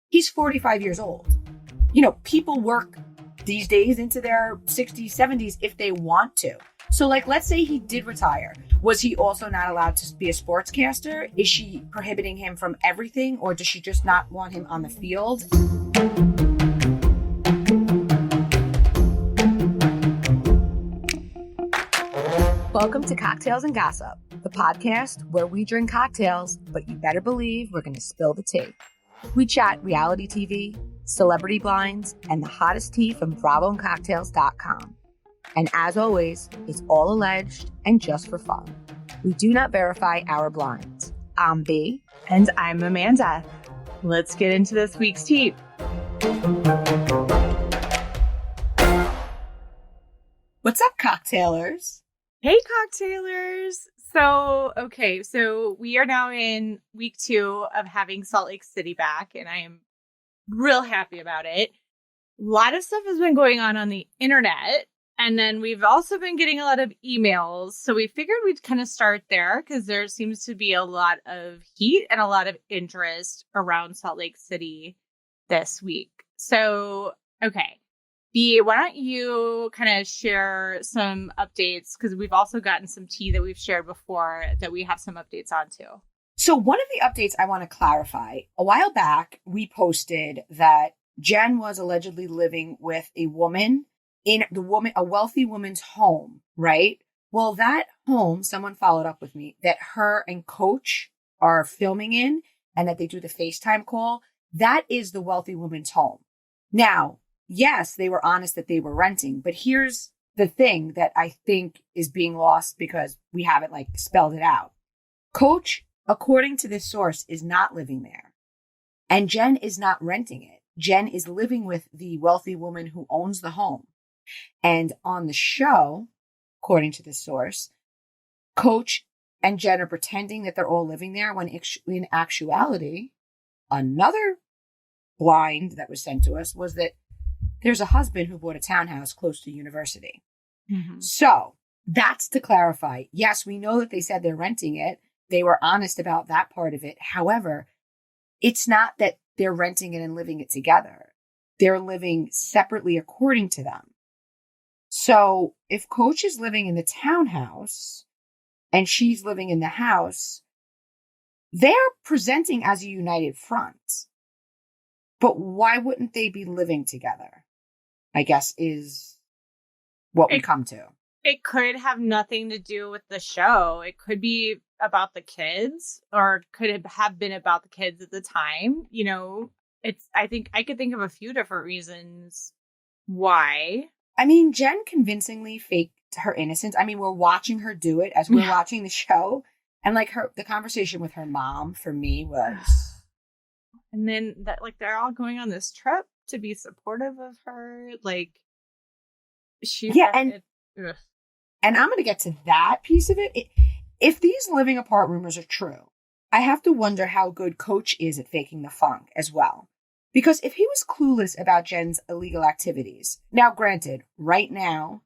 He's 45 years old. People work these days into their 60s, 70s if they want to. So, let's say he did retire. Was he also not allowed to be a sportscaster? Is she prohibiting him from everything, or does she just not want him on the field? Welcome to Cocktails and Gossip, the podcast where we drink cocktails, but you better believe we're going to spill the tea. We chat reality TV, celebrity blinds, and the hottest tea from BravoandCocktails.com. And as always, it's all alleged and just for fun. We do not verify our blinds. I'm B. And I'm Amanda. Let's get into this week's tea. What's up, cocktailers? Hey, cocktailers. So we are now in week 2 of having Salt Lake City back, and I am real happy about it. A lot of stuff has been going on the internet, and then we've also been getting a lot of emails. So we figured we'd kind of start there because there seems to be a lot of heat and a lot of interest around Salt Lake City this week. So, okay. B, why don't you kind of share some updates? Because we've also gotten some tea that we've shared before that we have some updates on too. So one of the updates I want to clarify, a while back, we posted that Jen was allegedly living with a woman in a wealthy woman's home, right? Well, that home, someone followed up with me that her and Coach are filming in and that they do the FaceTime call. That is the wealthy woman's home. Now, yes, they were honest that they were renting, but here's the thing that I think is being lost because we haven't spelled it out. Coach, according to this source, is not living there. And Jen is not renting it. Jen is living with the wealthy woman who owns the home. And on the show, according to this source, Coach and Jen are pretending that they're all living there when in actuality, another blind that was sent to us was that there's a husband who bought a townhouse close to university. Mm-hmm. So that's to clarify. Yes, we know that they said they're renting it. They were honest about that part of it. However, it's not that they're renting it and living it together. They're living separately according to them. So if Coach is living in the townhouse and she's living in the house, they're presenting as a united front. But why wouldn't they be living together? I guess is what we come to. It could have nothing to do with the show. It could be about the kids, or could have been about the kids at the time. I think I could think of a few different reasons why. I mean, Jen convincingly faked her innocence. I mean, we're watching her do it as we're watching the show. And the conversation with her mom for me was. And then that they're all going on this trip to be supportive of her. And I'm going to get to that piece of it. If these living apart rumors are true, I have to wonder how good Coach is at faking the funk as well. Because if he was clueless about Jen's illegal activities, now granted, right now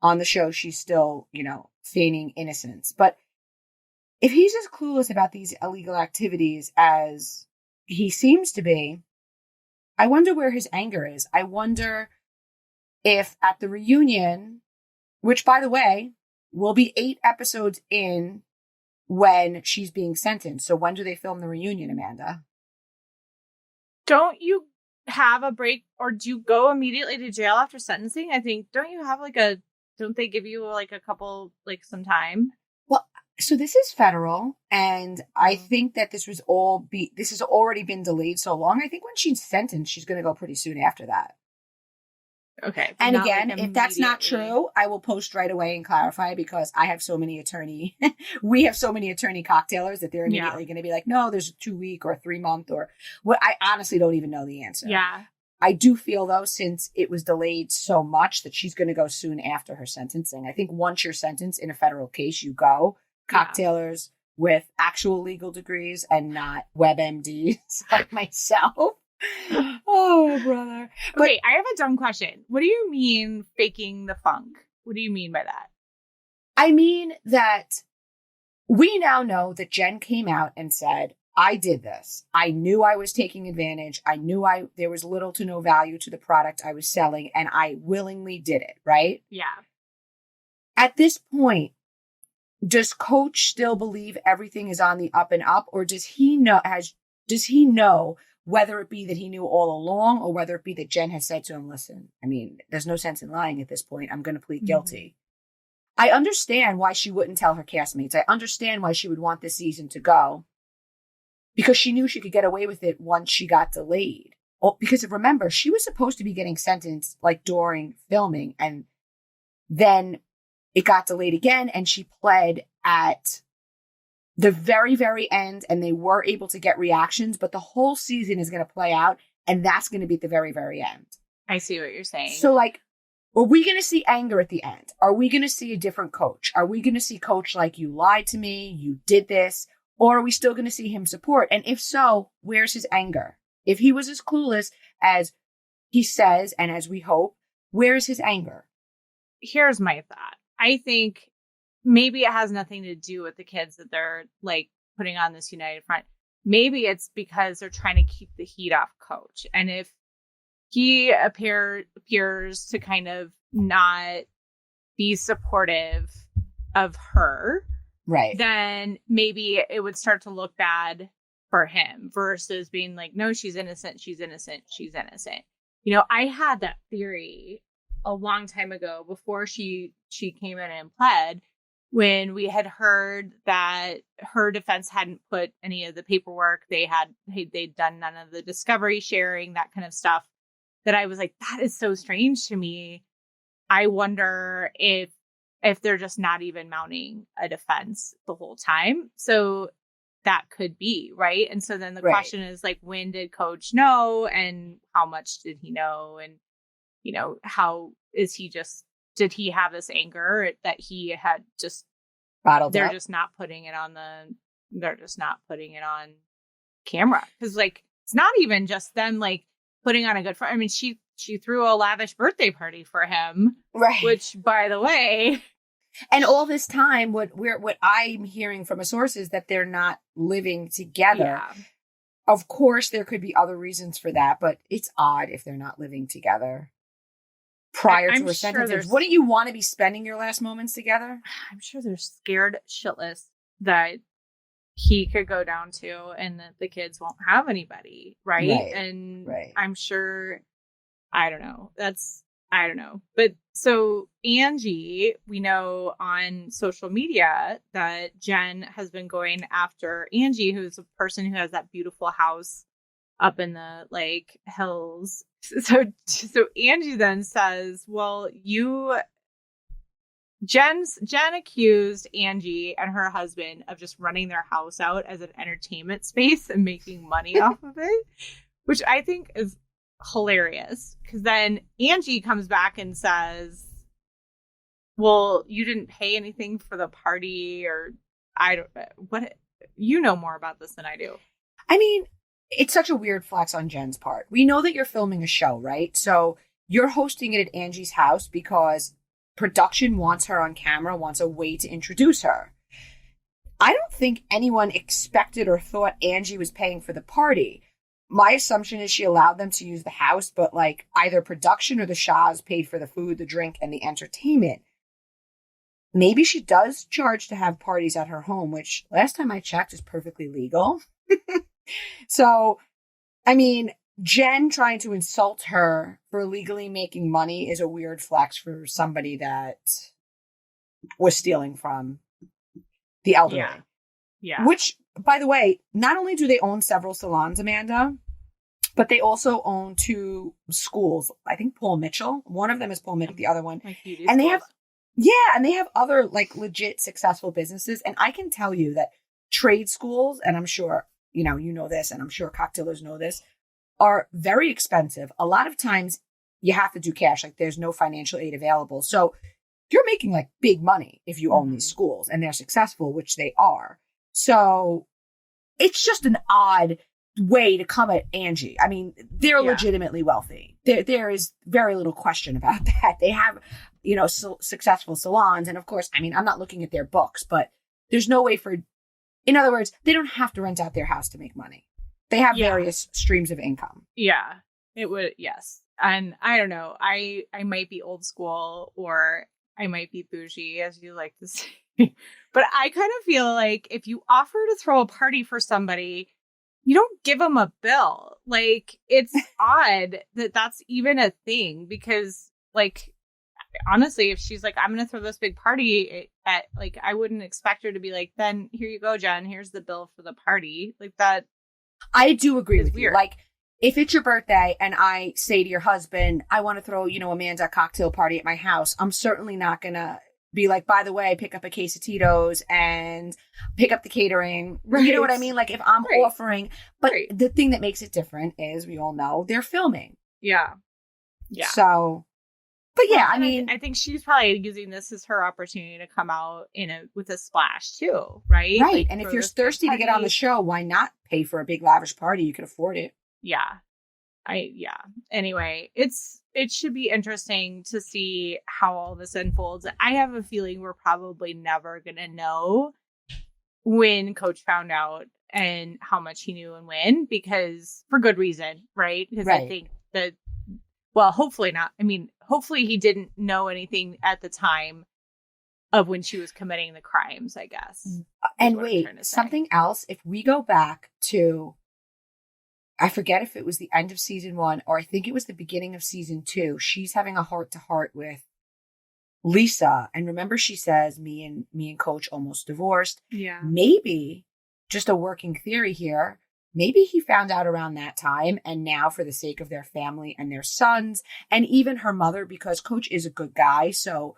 on the show, she's still, feigning innocence. But if he's as clueless about these illegal activities as he seems to be, I wonder where his anger is. I wonder if at the reunion, which, by the way, will be 8 episodes in when she's being sentenced. So when do they film the reunion, Amanda? Don't you have a break, or do you go immediately to jail after sentencing? I think, don't you have don't they give you a couple, some time? Well, so this is federal, and I think that this has already been delayed so long. I think when she's sentenced, she's going to go pretty soon after that. Okay. And again, if that's not true, I will post right away and clarify, because I have so many we have so many attorney cocktailers that they're immediately going to be like, no, there's a 2-week or 3-month or what. I honestly don't even know the answer. Yeah. I do feel though, since it was delayed so much, that she's going to go soon after her sentencing. I think once you're sentenced in a federal case, you go. Cocktailers with actual legal degrees and not WebMDs like myself. Oh, brother. Okay, I have a dumb question. What do you mean faking the funk? What do you mean by that? I mean that we now know that Jen came out and said, I did this. I knew I was taking advantage. I knew there was little to no value to the product I was selling, and I willingly did it, right? Yeah. At this point, does Coach still believe everything is on the up and up, or does he know whether it be that he knew all along, or whether it be that Jen has said to him, listen, I mean, there's no sense in lying at this point. I'm going to plead guilty. I understand why she wouldn't tell her castmates. I understand why she would want this season to go, because she knew she could get away with it once she got delayed. Well, because remember, she was supposed to be getting sentenced like during filming, and then it got delayed again, and she pled at the very, very end, and they were able to get reactions, but the whole season is going to play out, and that's going to be at the very, very end. I see what you're saying. So, like, are we going to see anger at the end? Are we going to see a different Coach? Are we going to see Coach like, you lied to me, you did this? Or are we still going to see him support? And if so, where's his anger? If he was as clueless as he says, and as we hope, where's his anger? Here's my thought. I think maybe it has nothing to do with the kids that they're like putting on this united front. Maybe it's because they're trying to keep the heat off Coach. And if he appears to kind of not be supportive of her, right, then maybe it would start to look bad for him versus being like, no, she's innocent. She's innocent. She's innocent. You know, I had that theory a long time ago before she came in and pled, when we had heard that her defense hadn't put any of the paperwork, they'd done none of the discovery sharing, that kind of stuff, that I was like, that is so strange to me. I wonder if they're just not even mounting a defense the whole time. So that could be, right? And so then the question is like, when did Coach know, and how much did he know? And, you know, how is he did he have this anger that he had just bottled they're up? just not putting it on camera. Cause like, it's not even just them like putting on a good front. I mean, she threw a lavish birthday party for him, right? Which, by the way, and all this time, what I'm hearing from a source is that they're not living together. Yeah. Of course, there could be other reasons for that, but it's odd if they're not living together prior to her sentence. Wouldn't you want to be spending your last moments together? I'm sure they're scared shitless that he could go down to, and that the kids won't have anybody, right? And I'm sure, I don't know. But so Angie, we know on social media that Jen has been going after Angie, who's a person who has that beautiful house up in the like hills. So Angie then says, well, Jen accused Angie and her husband of just running their house out as an entertainment space and making money off of it, which I think is hilarious. Because then Angie comes back and says, well, you didn't pay anything for the party, or you know more about this than I do. I mean, it's such a weird flex on Jen's part. We know that you're filming a show, right? So you're hosting it at Angie's house because production wants her on camera, wants a way to introduce her. I don't think anyone expected or thought Angie was paying for the party. My assumption is she allowed them to use the house, but like either production or the Shahs paid for the food, the drink, and the entertainment. Maybe she does charge to have parties at her home, which last time I checked is perfectly legal. So, I mean, Jen trying to insult her for illegally making money is a weird flex for somebody that was stealing from the elderly. Yeah. Which, by the way, not only do they own several salons, Amanda, but they also own 2 schools. I think Paul Mitchell. One of them is Paul Mitchell, the other one. Like and they have, and they have other like legit successful businesses. And I can tell you that trade schools, and I'm sure, you know this, and I'm sure cocktailers know this, are very expensive. A lot of times you have to do cash. Like there's no financial aid available. So you're making like big money if you own these schools and they're successful, which they are. So it's just an odd way to come at Angie. I mean, they're legitimately wealthy. There is very little question about that. They have, successful salons. And of course, I mean, I'm not looking at their books, but there's no way for In other words, they don't have to rent out their house to make money. They have Yeah. various streams of income. Yeah, it would. Yes. And I don't know. I might be old school or I might be bougie, as you like to say. But I kind of feel like if you offer to throw a party for somebody, you don't give them a bill. Like, it's odd that that's even a thing because, like, honestly, if she's like, I'm going to throw this big party at, like, I wouldn't expect her to be like, then here you go, Jen, here's the bill for the party. Like, that. I do agree It's with you. weird. Like, if it's your birthday and I say to your husband, I want to throw, Amanda a cocktail party at my house, I'm certainly not going to be like, by the way, pick up a case of Tito's and pick up the catering. Right. You know what I mean? Like, if I'm Right. offering, but Right. the thing that makes it different is we all know they're filming. Yeah. Yeah. So, but yeah, Well, I and mean, I think she's probably using this as her opportunity to come out with a splash too, right? right. Like, And if throw you're this big thirsty to get on the party. show, why not pay for a big lavish party? You could afford it. Yeah. Anyway, it should be interesting to see how all this unfolds. I have a feeling we're probably never gonna know when Coach found out and how much he knew and when, because for good reason, right? Because I Right. think that, well, hopefully not. I mean, hopefully he didn't know anything at the time of when she was committing the crimes, I guess. And what I'm wait, trying to say. something else. If we go back to, I forget if it was the end of season 1 or I think it was the beginning of season 2, she's having a heart to heart with Lisa. And remember, she says, me and Coach almost divorced. Yeah. Maybe, just a working theory here, maybe he found out around that time. And now, for the sake of their family and their sons, and even her mother, because Coach is a good guy. So,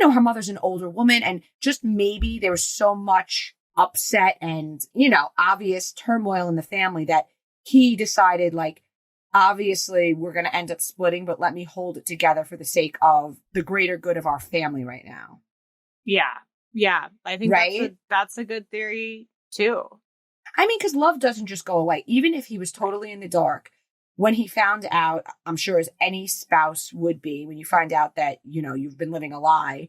her mother's an older woman, and just maybe there was so much upset and, obvious turmoil in the family that he decided, like, obviously we're going to end up splitting, but let me hold it together for the sake of the greater good of our family right now. Yeah. Yeah. I think Right? that's a good theory too. I mean, because love doesn't just go away. Even if he was totally in the dark, when he found out, I'm sure as any spouse would be, when you find out that, you've been living a lie,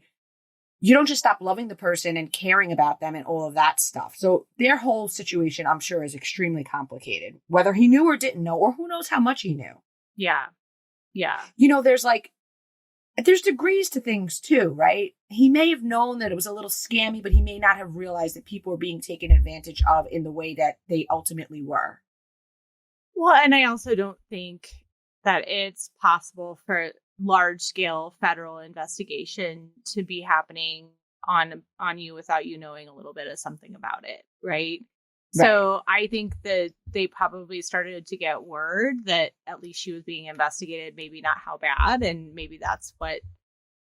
you don't just stop loving the person and caring about them and all of that stuff. So their whole situation, I'm sure, is extremely complicated, whether he knew or didn't know, or who knows how much he knew. Yeah. Yeah. There's degrees to things too, right? He may have known that it was a little scammy, but he may not have realized that people were being taken advantage of in the way that they ultimately were. Well, and I also don't think that it's possible for large scale federal investigation to be happening on you without you knowing a little bit of something about it, right? So I think that they probably started to get word that at least she was being investigated, maybe not how bad, and maybe that's what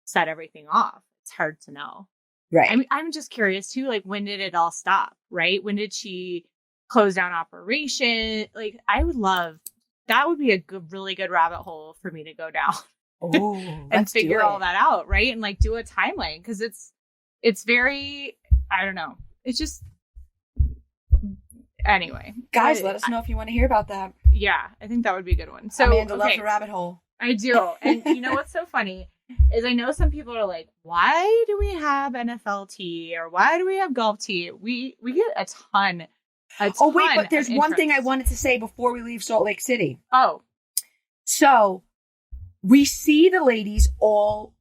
set everything off. It's hard to know. Right. I mean, I'm just curious too, like, when did it all stop, right? When did she close down operation? Like, I would love, that would be a really good rabbit hole for me to go down. Oh, And figure all that out, right? And like do a timeline, because it's very, I don't know. It's just, anyway. Guys, let us know if you want to hear about that. Yeah, I think that would be a good one. So Amanda loves a rabbit hole. I do. And you know what's so funny is I know some people are like, why do we have NFL tea or why do we have golf tea? We get a ton. Oh, wait, but there's one thing I wanted to say before we leave Salt Lake City. Oh. So we see the ladies all,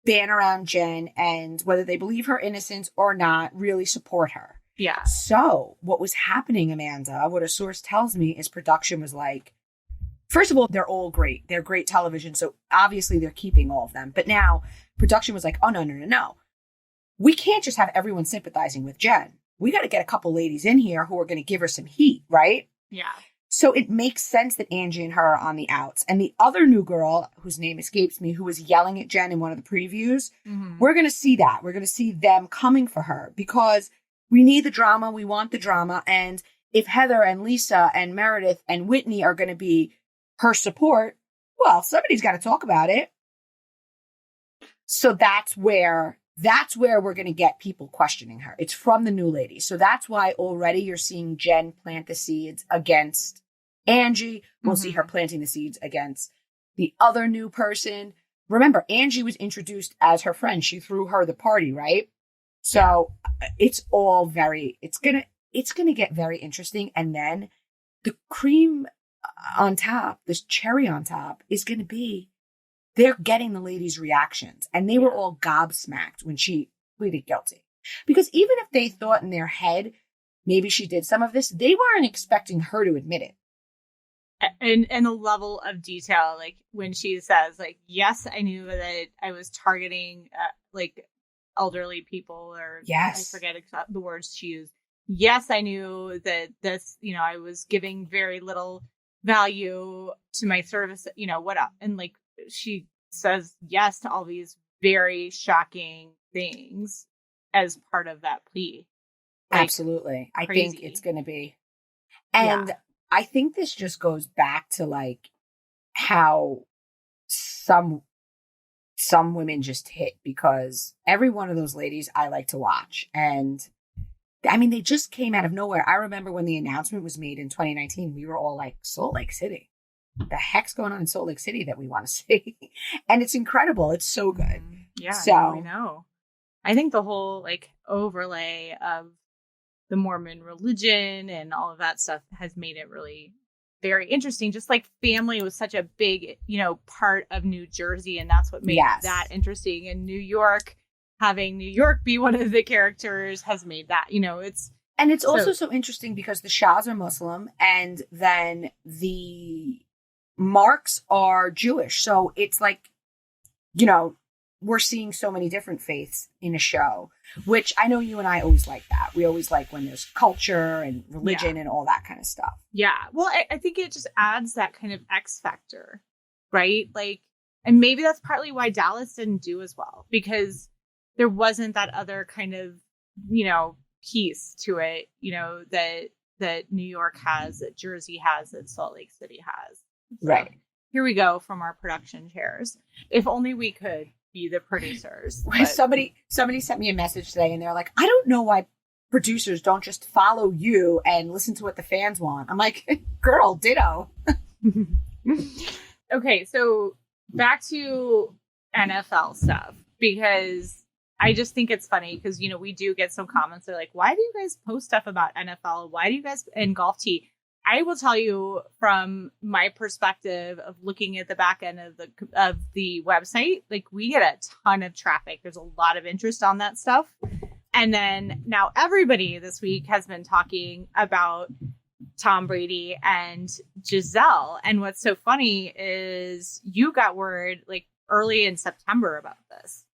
ban around Jen, and whether they believe her innocence or not, really support her. Yeah. So what was happening, Amanda, what a source tells me is production was like, first of all, they're all great. They're great television. So obviously they're keeping all of them. But now production was like, oh, no. We can't just have everyone sympathizing with Jen. We got to get a couple ladies in here who are going to give her some heat, right? Yeah. So it makes sense that Angie and her are on the outs. And the other new girl, whose name escapes me, who was yelling at Jen in one of the previews, we're going to see that. We're going to see them coming for her because we need the drama. We want the drama. And if Heather and Lisa and Meredith and Whitney are going to be her support, well, somebody's got to talk about it. So that's where we're going to get people questioning her. It's from the new lady. So that's why already you're seeing Jen plant the seeds against Angie. We'll see her planting the seeds against the other new person. Remember, Angie was introduced as her friend. She threw her the party, right? So it's all it's gonna get very interesting. And then the cream on top, this cherry on top, is gonna be they're getting the ladies' reactions. And they were all gobsmacked when she pleaded guilty. Because even if they thought in their head maybe she did some of this, they weren't expecting her to admit it. And the level of detail, like when she says, like, yes, I knew that I was targeting like elderly people, or I forget the words she used. Yes, I knew that this, I was giving very little value to my service, what up. And like she says yes to all these very shocking things as part of that plea. Like, absolutely. Crazy. I think it's going to be. And I think this just goes back to like how some women just hit, because every one of those ladies I like to watch. And I mean, they just came out of nowhere. I remember when the announcement was made in 2019, we were all like, Salt Lake City. The heck's going on in Salt Lake City that we want to see? And it's incredible. It's so good. Yeah, so I know. I think the whole like overlay of the Mormon religion and all of that stuff has made it really very interesting. Just like family was such a big, part of New Jersey, and that's what made that interesting. And New York, having New York be one of the characters has made that, it's also so interesting because the Shahs are Muslim, and then the Marks are Jewish. So it's like, we're seeing so many different faiths in a show, which I know you and I always like that. We always like when there's culture and religion and all that kind of stuff. Yeah. Well, I think it just adds that kind of X factor, right? Like, and maybe that's partly why Dallas didn't do as well, because there wasn't that other kind of, piece to it, that New York has, that Jersey has, that Salt Lake City has. So, right. Here we go from our production chairs. If only we could be the producers. Somebody sent me a message today and they're like, I don't know why producers don't just follow you and listen to what the fans want. I'm like, girl, ditto. Okay, so back to NFL stuff, because I just think it's funny because, we do get some comments. They're like, why do you guys post stuff about NFL? Why do you guys, and Golf Tee? I will tell you from my perspective of looking at the back end of the website, like we get a ton of traffic. There's a lot of interest on that stuff. And then now everybody this week has been talking about Tom Brady and Giselle. And what's so funny is you got word like early in September about this.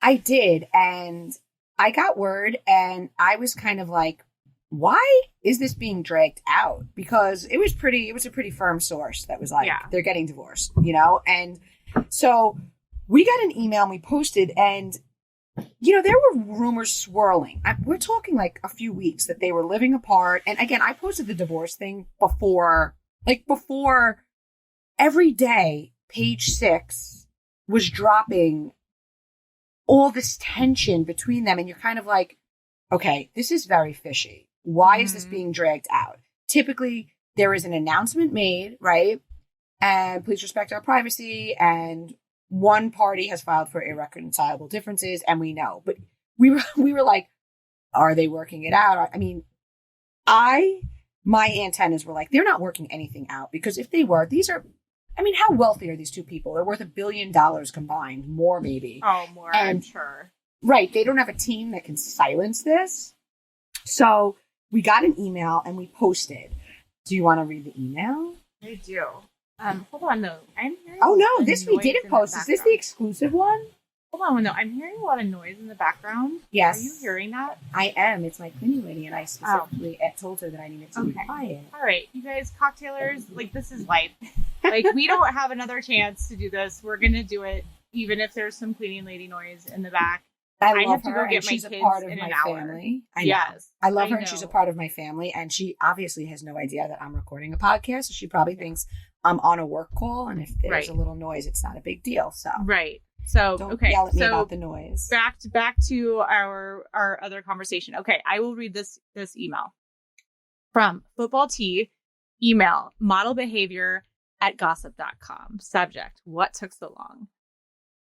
I did. And I got word and I was kind of like, why is this being dragged out? Because it was a pretty firm source that was like, they're getting divorced, And so we got an email and we posted, and, there were rumors swirling. We're talking like a few weeks that they were living apart. And again, I posted the divorce thing before every day, Page 6 was dropping all this tension between them. And you're kind of like, okay, this is very fishy. Why is this being dragged out? Typically, there is an announcement made, right? And please respect our privacy. And one party has filed for irreconcilable differences, and we know. But we were like, are they working it out? I mean, my antennas were like, they're not working anything out, because if they were, how wealthy are these two people? They're worth $1 billion combined, more maybe. Oh, more, I'm sure. Right. They don't have a team that can silence this. So we got an email and we posted. Do you want to read the email? I do. Hold on, though. I'm hearing this we didn't post. Is this the exclusive one? Hold on, though. I'm hearing a lot of noise in the background. Yes. Are you hearing that? I am. It's my cleaning lady, and I specifically told her that I needed to be quiet. All right, you guys, cocktailers, like, this is life. Like, we don't have another chance to do this. We're going to do it, even if there's some cleaning lady noise in the back. I have to go get my kids in an hour. Family. Yes. I love her, and she's a part of my family, and she obviously has no idea that I'm recording a podcast, so she probably thinks I'm on a work call, and if there's a little noise, it's not a big deal. So So don't yell at me about the noise. Back to our other conversation. Okay, I will read this email from Football Tee. Email modelbehavior@gossip.com. Subject: what took so long?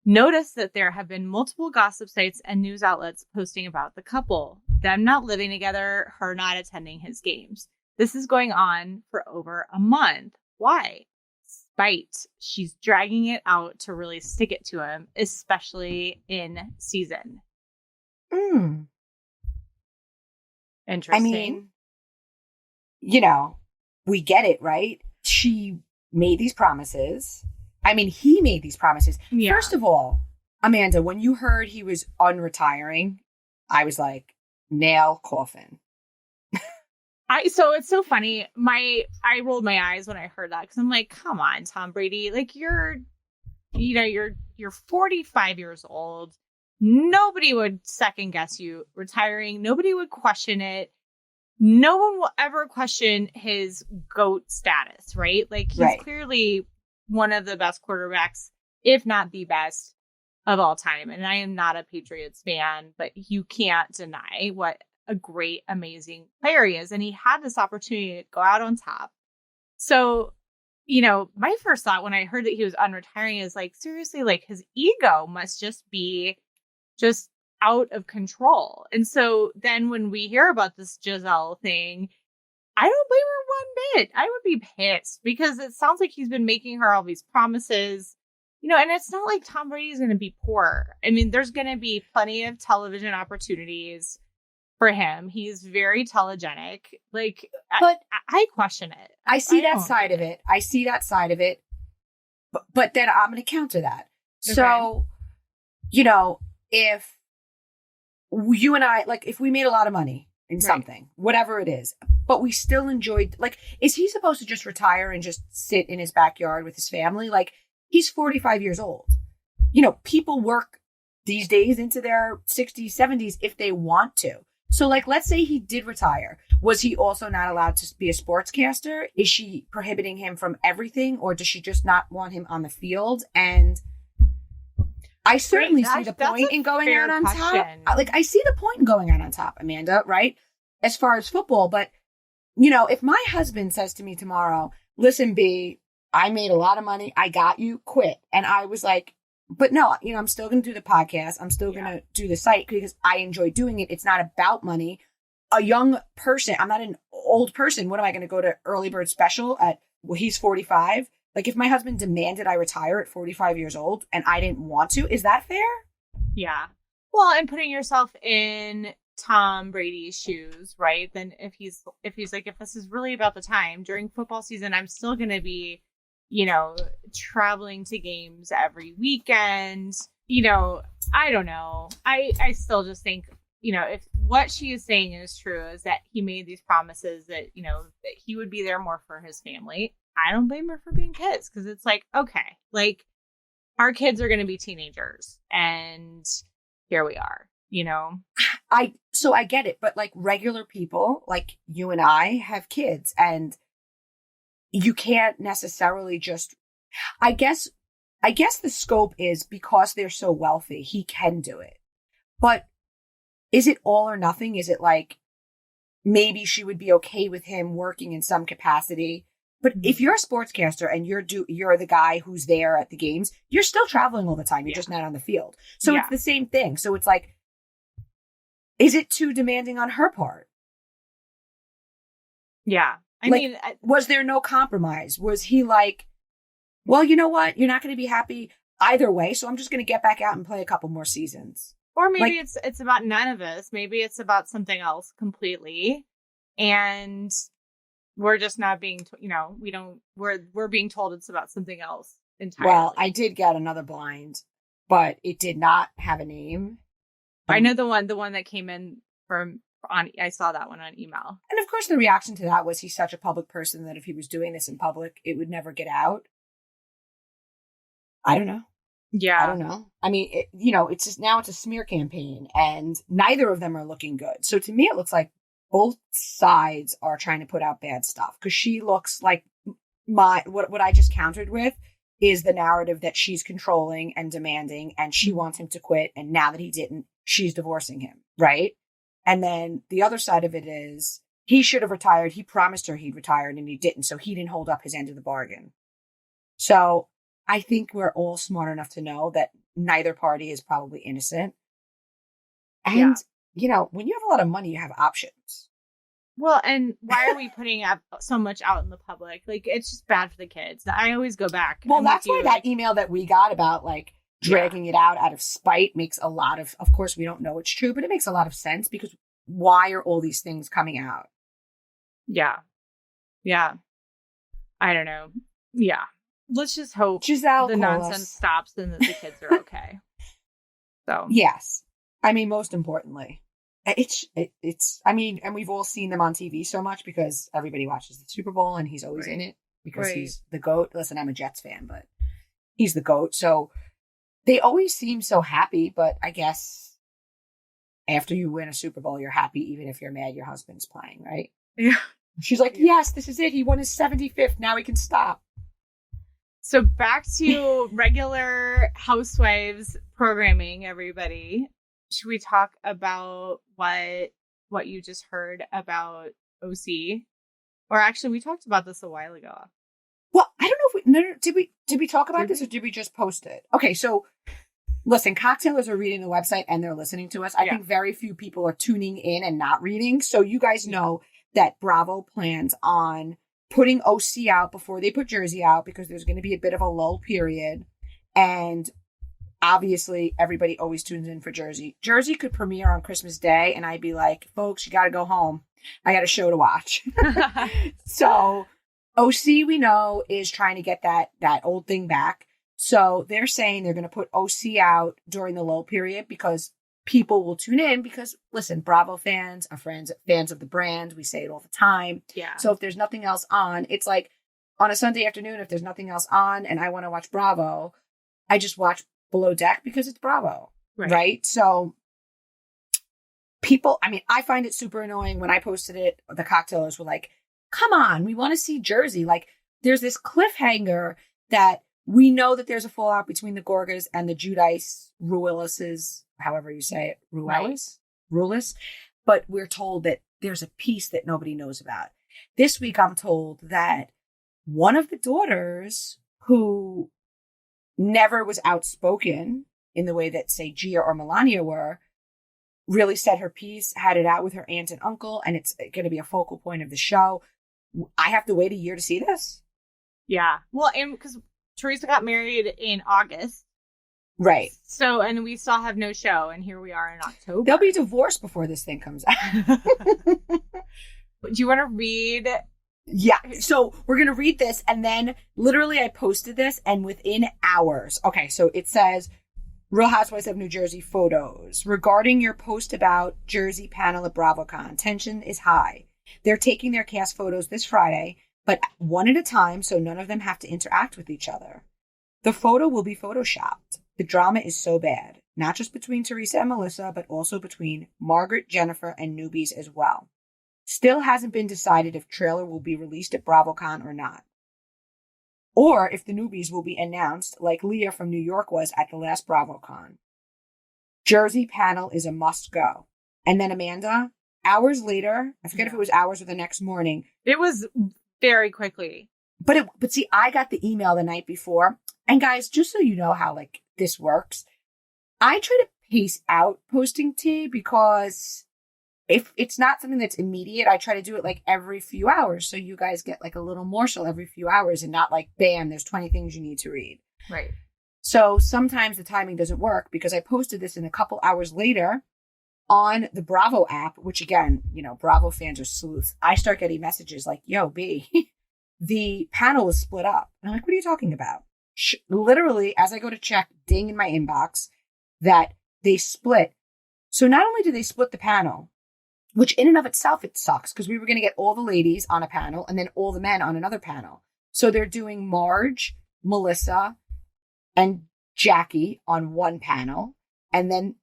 Notice that there have been multiple gossip sites and news outlets posting about the couple, them not living together, her not attending his games. This is going on for over a month. Why? Spite. She's dragging it out to really stick it to him, especially in season. Interesting. I mean, we get it, right? She made these promises. I mean, he made these promises. Yeah. First of all, Amanda, when you heard he was unretiring, I was like, nail coffin. So it's so funny. I rolled my eyes when I heard that because I'm like, come on, Tom Brady. Like you're 45 years old. Nobody would second guess you retiring. Nobody would question it. No one will ever question his GOAT status, right? Like he's clearly one of the best quarterbacks, if not the best of all time. And I am not a Patriots fan, but you can't deny what a great, amazing player he is. And he had this opportunity to go out on top. So, my first thought when I heard that he was unretiring is like, seriously, like his ego must just be just out of control. And so then when we hear about this Gisele thing, I don't blame her one bit. I would be pissed because it sounds like he's been making her all these promises, and it's not like Tom Brady's going to be poor. I mean, there's going to be plenty of television opportunities for him. He's very telegenic. Like, but I question it. I see that side of it. I see that side of it. But then I'm going to counter that. Okay. So, if you and I, like, if we made a lot of money in something, whatever it is, but we still enjoyed, like, is he supposed to just retire and just sit in his backyard with his family? Like, he's 45 years old. People work these days into their 60s, 70s if they want to. So, like, let's say he did retire. Was he also not allowed to be a sportscaster? Is she prohibiting him from everything? Or does she just not want him on the field? And I certainly see the point in going out on top. Like, I see the point in going out on top, Amanda, right? As far as football. But, if my husband says to me tomorrow, listen, B, I made a lot of money. I got you. Quit. And I was like, but no, I'm still going to do the podcast. I'm still going to do the site because I enjoy doing it. It's not about money. A young person, I'm not an old person. What am I going to go to early bird special he's 45? Like, if my husband demanded I retire at 45 years old and I didn't want to, is that fair? Yeah. Well, and putting yourself in Tom Brady's shoes, right? Then if he's like, if this is really about the time during football season, I'm still going to be, traveling to games every weekend. I don't know. I still just think, if what she is saying is true, is that he made these promises that, that he would be there more for his family. I don't blame her for being pissed because it's like, okay, like our kids are going to be teenagers and here we are, So I get it. But like regular people like you and I have kids and you can't necessarily just, I guess the scope is because they're so wealthy, he can do it. But is it all or nothing? Is it like maybe she would be okay with him working in some capacity? But if you're a sportscaster and you're the guy who's there at the games, you're still traveling all the time. You're just not on the field. So it's the same thing. So it's like, is it too demanding on her part? Yeah. I like, mean, was there no compromise? Was he like, well, you know what? You're not going to be happy either way. So I'm just going to get back out and play a couple more seasons. Or maybe it's about none of us. Maybe it's about something else completely. And we're just not being, we're being told it's about something else entirely. Well, I did get another blind, but it did not have a name. I know the one that came in I saw that one on email. And of course the reaction to that was he's such a public person that if he was doing this in public, it would never get out. I don't know. Yeah. I don't know. I mean, it's just now it's a smear campaign and neither of them are looking good. So to me, it looks like both sides are trying to put out bad stuff because she looks like what I just countered with is the narrative that she's controlling and demanding and she wants him to quit. And now that he didn't, she's divorcing him. Right. And then the other side of it is he should have retired. He promised her he'd retire and he didn't. So he didn't hold up his end of the bargain. So I think we're all smart enough to know that neither party is probably innocent. And, when you have a lot of money, you have options. Well, and why are we putting up so much out in the public? Like, it's just bad for the kids. I always go back. Well, that's why that email that we got about like dragging it out of spite makes a lot of course, we don't know it's true, but it makes a lot of sense because why are all these things coming out? Yeah. Yeah. I don't know. Yeah. Let's just hope Giselle, the nonsense stops and that the kids are okay. So, yes. I mean, most importantly, it's, I mean, and we've all seen them on TV so much because everybody watches the Super Bowl and he's always in it because he's the GOAT. Listen, I'm a Jets fan, but he's the GOAT. So they always seem so happy, but I guess after you win a Super Bowl, you're happy even if you're mad your husband's playing, right? Yeah. She's like, yes, this is it. He won his 75th. Now he can stop. So back to regular Housewives programming, everybody. Should we talk about what you just heard about OC? Or actually, we talked about this a while ago. Well, I don't know if did we talk about this or did we just post it? Okay, so listen, cocktailers are reading the website and they're listening to us. I think very few people are tuning in and not reading. So you guys know that Bravo plans on putting OC out before they put Jersey out because there's going to be a bit of a lull period. And obviously, everybody always tunes in for Jersey. Jersey could premiere on Christmas Day, and I'd be like, folks, you got to go home. I got a show to watch. So OC, we know, is trying to get that old thing back. So they're saying they're going to put OC out during the lull period because people will tune in because, listen, Bravo fans are fans of the brand. We say it all the time. Yeah. So if there's nothing else on, it's like on a Sunday afternoon, if there's nothing else on and I want to watch Bravo, I just watch Below Deck because it's Bravo. Right? So people, I mean, I find it super annoying. When I posted it, the cocktailers were like, come on, we want to see Jersey. Like, there's this cliffhanger that we know that there's a fallout between the Gorgas and the Giudice Ruelises, however you say it, Ruelis. But we're told that there's a piece that nobody knows about. This week, I'm told that one of the daughters who never was outspoken in the way that, say, Gia or Melania were, really said her piece, had it out with her aunt and uncle, and it's going to be a focal point of the show. I have to wait a year to see this? Yeah. Well, and because Teresa got married in August. Right. So, and we still have no show, and here we are in October. They'll be divorced before this thing comes out. Do you want to read? Yeah. So we're going to read this, and then literally I posted this, and within hours. Okay, so it says, Real Housewives of New Jersey photos. Regarding your post about Jersey panel at BravoCon, tension is high. They're taking their cast photos this Friday, but one at a time, so none of them have to interact with each other. The photo will be photoshopped. The drama is so bad, not just between Teresa and Melissa, but also between Margaret, Jennifer, and newbies as well. Still hasn't been decided if trailer will be released at BravoCon or not. Or if the newbies will be announced like Leah from New York was at the last BravoCon. Jersey panel is a must go. And then Amanda, hours later, I forget if it was hours or the next morning. It was very quickly. But see, I got the email the night before. And guys, just so you know how like this works, I try to pace out posting tea because if it's not something that's immediate, I try to do it like every few hours. So you guys get like a little morsel every few hours and not like, bam, there's 20 things you need to read. Right. So sometimes the timing doesn't work because I posted this in a couple hours later on the Bravo app, which again, Bravo fans are sleuths. I start getting messages like, yo, B, the panel is split up. And I'm like, what are you talking about? Literally, as I go to check, ding in my inbox that they split. So not only do they split the panel, which in and of itself, it sucks because we were going to get all the ladies on a panel and then all the men on another panel. So they're doing Marge, Melissa, and Jackie on one panel. And then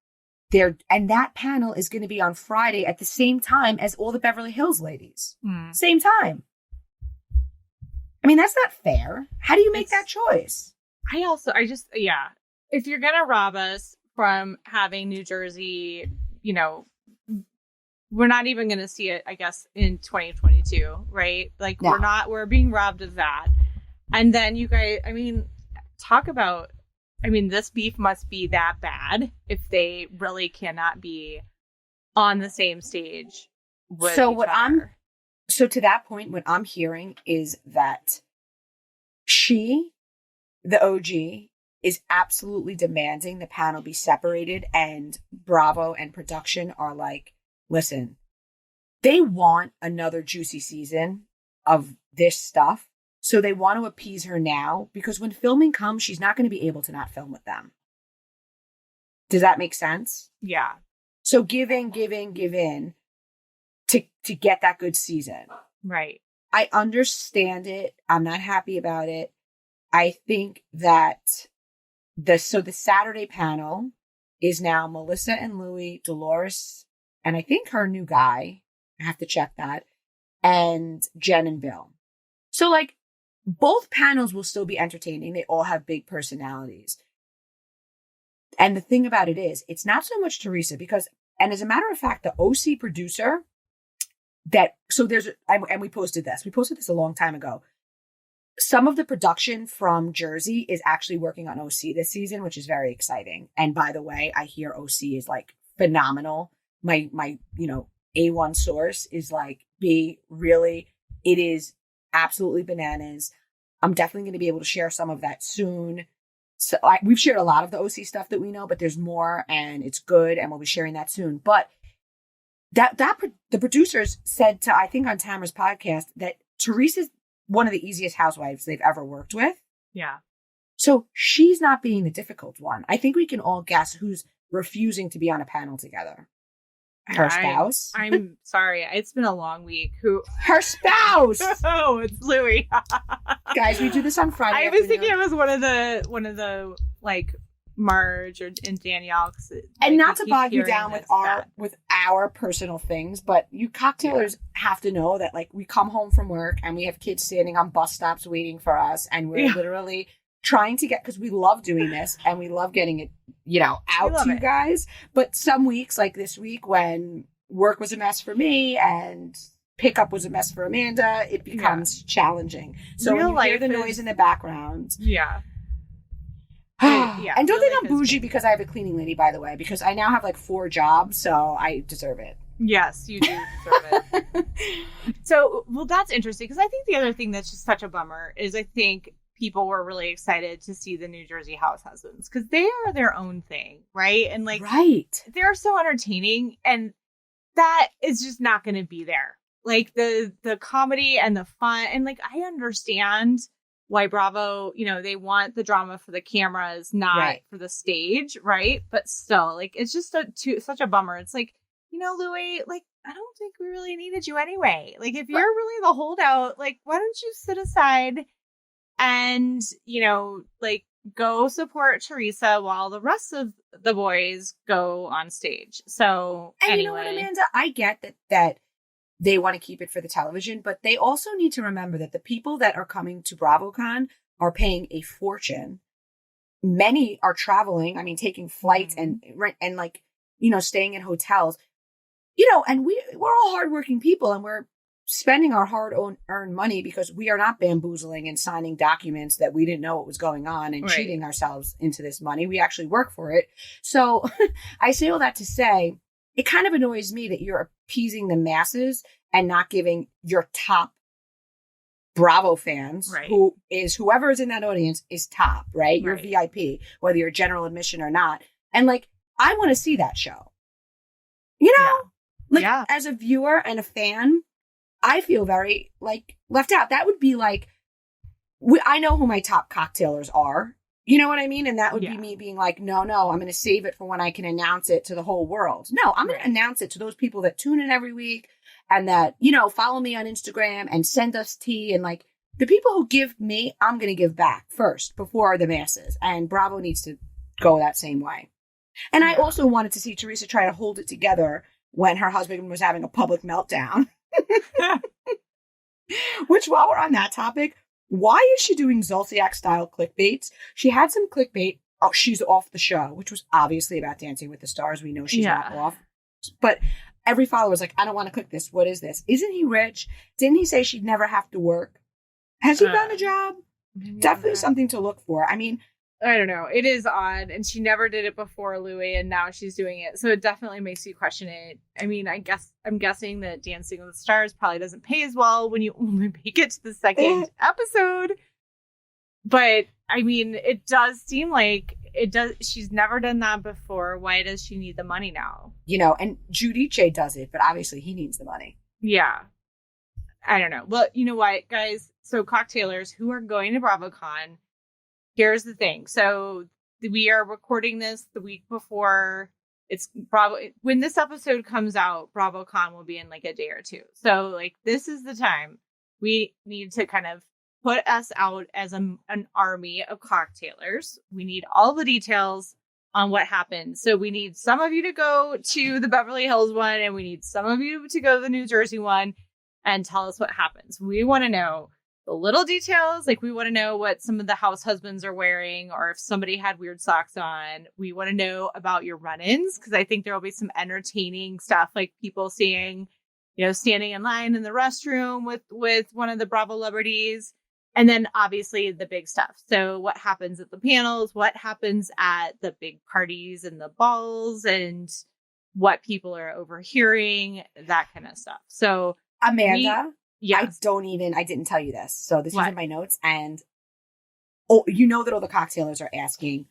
that panel is going to be on Friday at the same time as all the Beverly Hills ladies. Same time. I mean, that's not fair. How do you make that choice? If you're going to rob us from having New Jersey, we're not even going to see it, I guess, in 2022, right? Like, we're being robbed of that. And then you guys, I mean, talk about, I mean, this beef must be that bad if they really cannot be on the same stage with So each other. So to that point, what I'm hearing is that she, the OG, is absolutely demanding the panel be separated, and Bravo and production are like, listen, they want another juicy season of this stuff. So they want to appease her now, because when filming comes, she's not going to be able to not film with them. Does that make sense? Yeah. So give in to get that good season. Right. I understand it. I'm not happy about it. I think that the Saturday panel is now Melissa and Louis, Dolores, and I think her new guy, I have to check that, and Jen and Bill. So like both panels will still be entertaining. They all have big personalities. And the thing about it is, it's not so much Teresa and as a matter of fact, the OC producer and we posted this a long time ago. Some of the production from Jersey is actually working on OC this season, which is very exciting. And by the way, I hear OC is like phenomenal. My A1 source is like, it is absolutely bananas. I'm definitely going to be able to share some of that soon. So we've shared a lot of the OC stuff that we know, but there's more and it's good. And we'll be sharing that soon. But the producers said I think on Tamara's podcast, that Teresa's one of the easiest housewives they've ever worked with. Yeah. So she's not being the difficult one. I think we can all guess who's refusing to be on a panel together. Her spouse. I'm sorry. It's been a long week. Her spouse. Oh, it's Louis. Guys, we do this on Friday. I was thinking it was one of the like Marge and Danielle. And not to bog you down with our personal things, but you cocktailers have to know that like we come home from work and we have kids standing on bus stops waiting for us, and we're literally trying to get, because we love doing this and we love getting it, out to you guys. But some weeks, like this week, when work was a mess for me and pickup was a mess for Amanda, it becomes challenging. So when you hear the noise in the background. Yeah. And don't think I'm bougie because I have a cleaning lady, by the way, because I now have like 4 jobs, so I deserve it. Yes, you do deserve it. So, well, that's interesting, because I think the other thing that's just such a bummer is I think people were really excited to see the New Jersey house husbands, because they are their own thing, right? And like, they're so entertaining, and that is just not going to be there. Like the comedy and the fun, and like I understand why Bravo, they want the drama for the cameras, not for the stage, right? But still, like, it's just such a bummer. It's like, Louis, like, I don't think we really needed you anyway. Like, if you're really the holdout, like, why don't you sit aside and, like, go support Teresa while the rest of the boys go on stage. So, and anyway. You know what, Amanda? I get that they want to keep it for the television, but they also need to remember that the people that are coming to BravoCon are paying a fortune. Many are traveling. I mean, taking flights and like, staying in hotels, and we're all hardworking people, and we're spending our hard-earned money because we are not bamboozling and signing documents that we didn't know what was going on and cheating ourselves into this money. We actually work for it. So I say all that to say, it kind of annoys me that you're appeasing the masses and not giving your top Bravo fans, whoever is in that audience is top, right? You're VIP, whether you're general admission or not. And like, I want to see that show. As a viewer and a fan, I feel very like left out. That would be like, I know who my top cocktailers are. You know what I mean? And that would be me being like, no, I'm going to save it for when I can announce it to the whole world. No, I'm going to announce it to those people that tune in every week and that, follow me on Instagram and send us tea. And like the people who give me, I'm going to give back first before the masses. And Bravo needs to go that same way. And I also wanted to see Teresa try to hold it together when her husband was having a public meltdown. Which, while we're on that topic, why is she doing Zolciak style clickbaits? She had some clickbait. Oh, she's off the show, which was obviously about Dancing with the Stars. We know she's not off. But every follower was like, I don't want to click this. What is this? Isn't he rich? Didn't he say she'd never have to work? Has he found a job? Definitely something to look for. I mean, I don't know. It is odd. And she never did it before, Louis, and now she's doing it. So it definitely makes you question it. I mean, I'm guessing that Dancing with the Stars probably doesn't pay as well when you only make it to the second episode. But I mean, it does seem like it does. She's never done that before. Why does she need the money now? And Giudice does it, but obviously he needs the money. Yeah. I don't know. Well, you know what, guys? So cocktailers who are going to BravoCon, here's the thing. So we are recording this the week before it's when this episode comes out, BravoCon will be in like a day or two. So like this is the time we need to kind of put us out as an army of cocktailers. We need all the details on what happened. So we need some of you to go to the Beverly Hills one, and we need some of you to go to the New Jersey one and tell us what happens. We want to know the little details. Like we want to know what some of the house husbands are wearing, or if somebody had weird socks on. We want to know about your run-ins, because I think there will be some entertaining stuff, like people seeing, standing in line in the restroom with one of the Bravo celebrities. And then obviously the big stuff. So what happens at the panels, what happens at the big parties and the balls, and what people are overhearing, that kind of stuff. So Amanda, yes. I didn't tell you this. So this is in my notes. And that all the cocktailers are asking,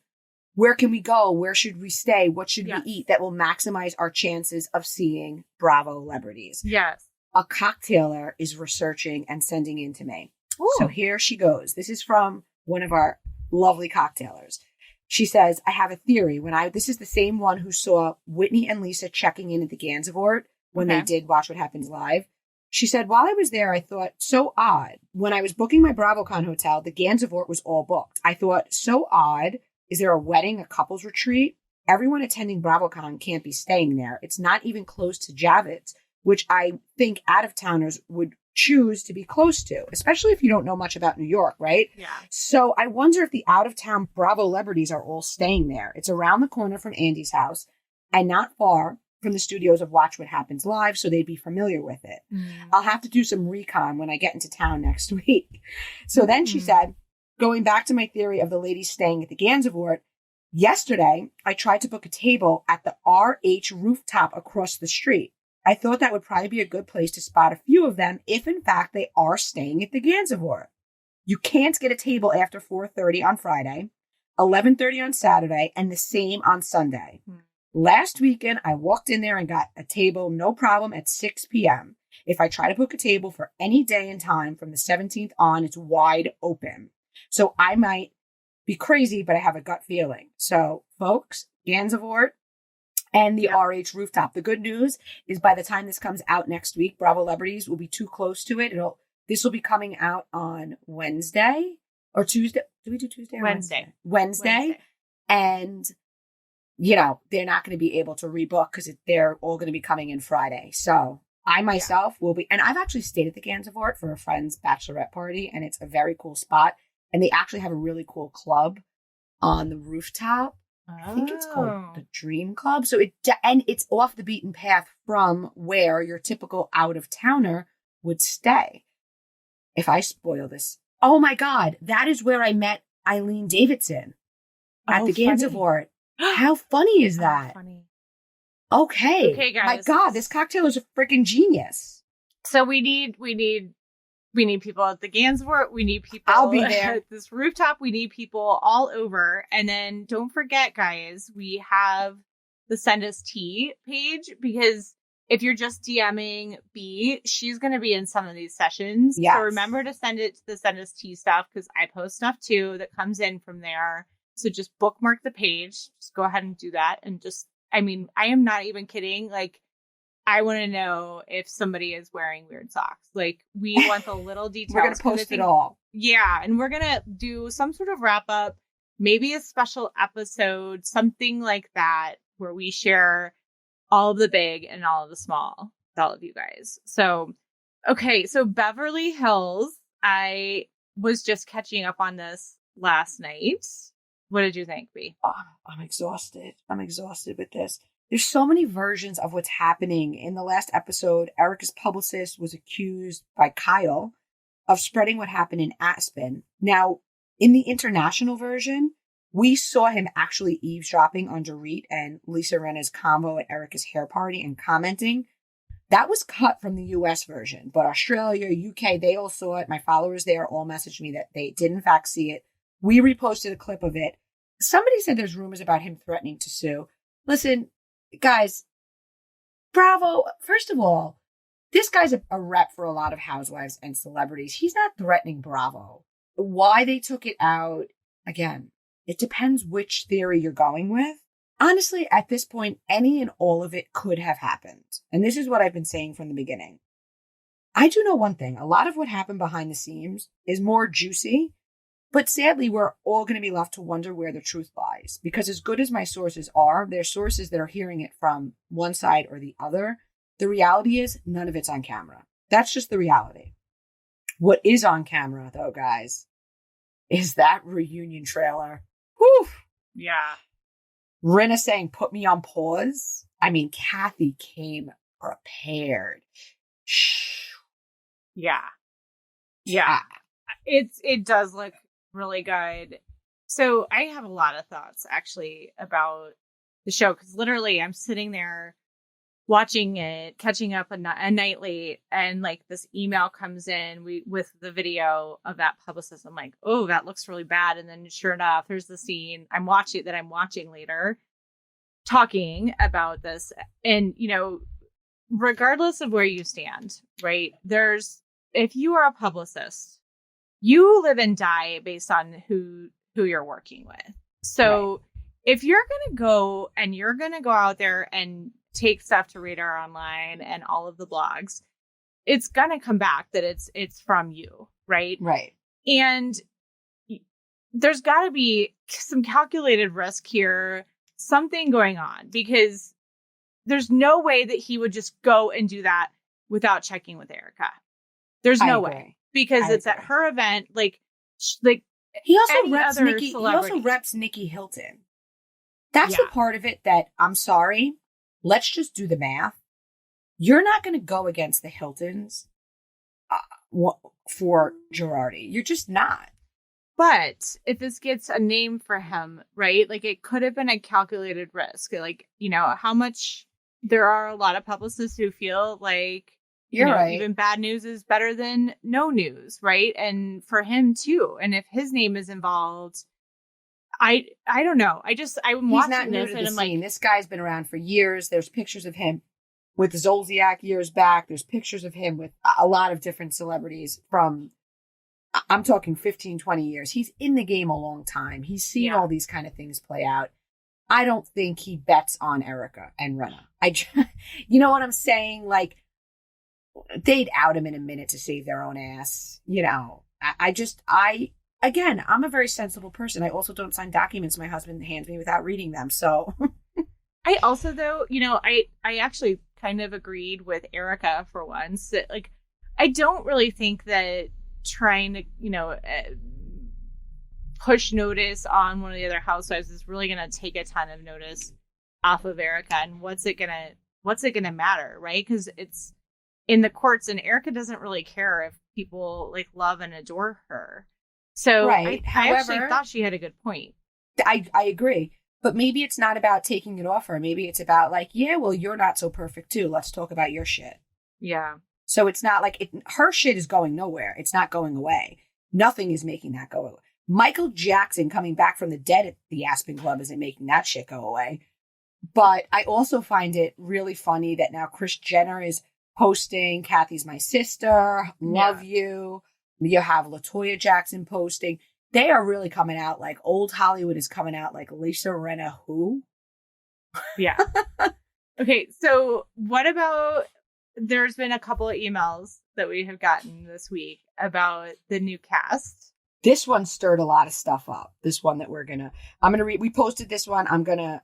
where can we go? Where should we stay? What should we eat that will maximize our chances of seeing Bravo celebrities? Yes. A cocktailer is researching and sending in to me. Ooh. So here she goes. This is from one of our lovely cocktailers. She says, I have a theory. This is the same one who saw Whitney and Lisa checking in at the Gansevoort when they did Watch What Happens Live. She said, while I was there, I thought, so odd. When I was booking my BravoCon hotel, the Gansevoort was all booked. I thought, so odd. Is there a wedding, a couples retreat? Everyone attending BravoCon can't be staying there. It's not even close to Javits, which I think out-of-towners would choose to be close to, especially if you don't know much about New York, right? Yeah. So I wonder if the out-of-town Bravo celebrities are all staying there. It's around the corner from Andy's house and not far from the studios of Watch What Happens Live, so they'd be familiar with it. I'll have to do some recon when I get into town next week. So then she said, going back to my theory of the ladies staying at the Gansevoort, yesterday I tried to book a table at the RH rooftop across the street. I thought that would probably be a good place to spot a few of them if, in fact, they are staying at the Gansevoort. You can't get a table after 4:30 on Friday, 11:30 on Saturday, and the same on Sunday. Last weekend, I walked in there and got a table, no problem, at 6 p.m. If I try to book a table for any day and time from the 17th on, it's wide open. So I might be crazy, but I have a gut feeling. So, folks, Gansevoort and the RH rooftop. The good news is by the time this comes out next week, Bravo Celebrities will be too close to it. This will be coming out on Wednesday or Tuesday. Do we do Tuesday or Wednesday? Wednesday. And, they're not going to be able to rebook because they're all going to be coming in Friday. So I myself will be, and I've actually stayed at the Gansevoort for a friend's bachelorette party, and it's a very cool spot. And they actually have a really cool club on the rooftop. I think it's called the Dream Club. So it's off the beaten path from where your typical out-of-towner would stay. If I spoil this, oh my God, that is where I met Eileen Davidson at the Gansevoort. How funny is that? Funny. Okay, guys. My God, this cocktail is a freaking genius. So we need people at the Gansevoort. We need people I'll be there. At this rooftop. We need people all over. And then don't forget, guys, we have the Send Us Tea page, because if you're just DMing B, she's going to be in some of these sessions. Yes. So remember to send it to the Send Us Tea stuff, because I post stuff too that comes in from there. So just bookmark the page. Just go ahead and do that. And I am not even kidding. Like, I want to know if somebody is wearing weird socks. Like, we want the little details. We're going to post it all. Yeah. And we're going to do some sort of wrap up, maybe a special episode, something like that, where we share all of the big and all of the small with all of you guys. So, okay. So Beverly Hills, I was just catching up on this last night. What did you think, B? Oh, I'm exhausted. I'm exhausted with this. There's so many versions of what's happening. In the last episode, Erica's publicist was accused by Kyle of spreading what happened in Aspen. Now, In the international version, we saw him actually eavesdropping on Dorit and Lisa Rinna's convo at Erica's hair party and commenting. That was cut from the US version, but Australia, UK, they all saw it. My followers there all messaged me that they did in fact see it. We reposted a clip of it. Somebody said there's rumors about him threatening to sue. Listen, guys, Bravo, first of all, this guy's a rep for a lot of housewives and celebrities. He's not threatening Bravo. Why they took it out, again, it depends which theory you're going with. Honestly, at this point, any and all of it could have happened. And this is what I've been saying from the beginning. I do know one thing. A lot of what happened behind the scenes is more juicy, but sadly, we're all going to be left to wonder where the truth lies. Because as good as my sources are, they're sources that are hearing it from one side or the other. The reality is none of it's on camera. That's just the reality. What is on camera, though, guys, is that reunion trailer. Whew. Yeah. Rinna saying, put me on pause. I mean, Kathy came prepared. Yeah. Yeah. It does look really good. So I have a lot of thoughts actually about the show, because literally I'm sitting there watching it, catching up a night late, and like this email comes in with the video of that publicist. I'm like, oh, that looks really bad. And then sure enough, there's the scene I'm watching later, talking about this. And, you know, regardless of where you stand, right, if you are a publicist, you live and die based on who you're working with. So right. If you're going to go and you're going to go out there and take stuff to Radar Online and all of the blogs, it's going to come back that it's from you, right? Right. And there's got to be some calculated risk here, something going on, because there's no way that he would just go and do that without checking with Erica. There's no way, because it's at her event. Like he also reps Nikki. He also reps Nikki Hilton. That's the part of it that I'm sorry. Let's just do the math. You're not going to go against the Hiltons for Girardi. You're just not. But if this gets a name for him, right? Like, it could have been a calculated risk. Like, you know, how much there are a lot of publicists who feel like, you're right, even bad news is better than no news, right? And for him too. And if his name is involved, I don't know. I'm watching this and I'm like, this guy's been around for years. There's pictures of him with Zolciak years back. There's pictures of him with a lot of different celebrities from, I'm talking 15, 20 years. He's in the game a long time. He's seen all these kind of things play out. I don't think he bets on Erica and Rinna. You know what I'm saying? Like, they'd out him in a minute to save their own ass. You know, Again, I'm a very sensible person. I also don't sign documents my husband hands me without reading them. So I also, though, you know, I actually kind of agreed with Erica for once that, like, I don't really think that trying to, you know, push notice on one of the other housewives is really going to take a ton of notice off of Erica. And what's it going to matter, right? Because it's in the courts, and Erica doesn't really care if people like love and adore her. So right. I actually thought she had a good point. I agree. But maybe it's not about taking it off her. Maybe it's about like, yeah, well, you're not so perfect too. Let's talk about your shit. Yeah. So it's not like her shit is going nowhere. It's not going away. Nothing is making that go away. Michael Jackson coming back from the dead at the Aspen Club isn't making that shit go away. But I also find it really funny that now Kris Jenner is posting, Kathy's my sister, love you. You have LaToya Jackson posting. They are really coming out like old Hollywood is coming out like Lisa Rinna who? Yeah. Okay, so what about, there's been a couple of emails that we have gotten this week about the new cast. This one stirred a lot of stuff up. This one that I'm gonna read. We posted this one. I'm gonna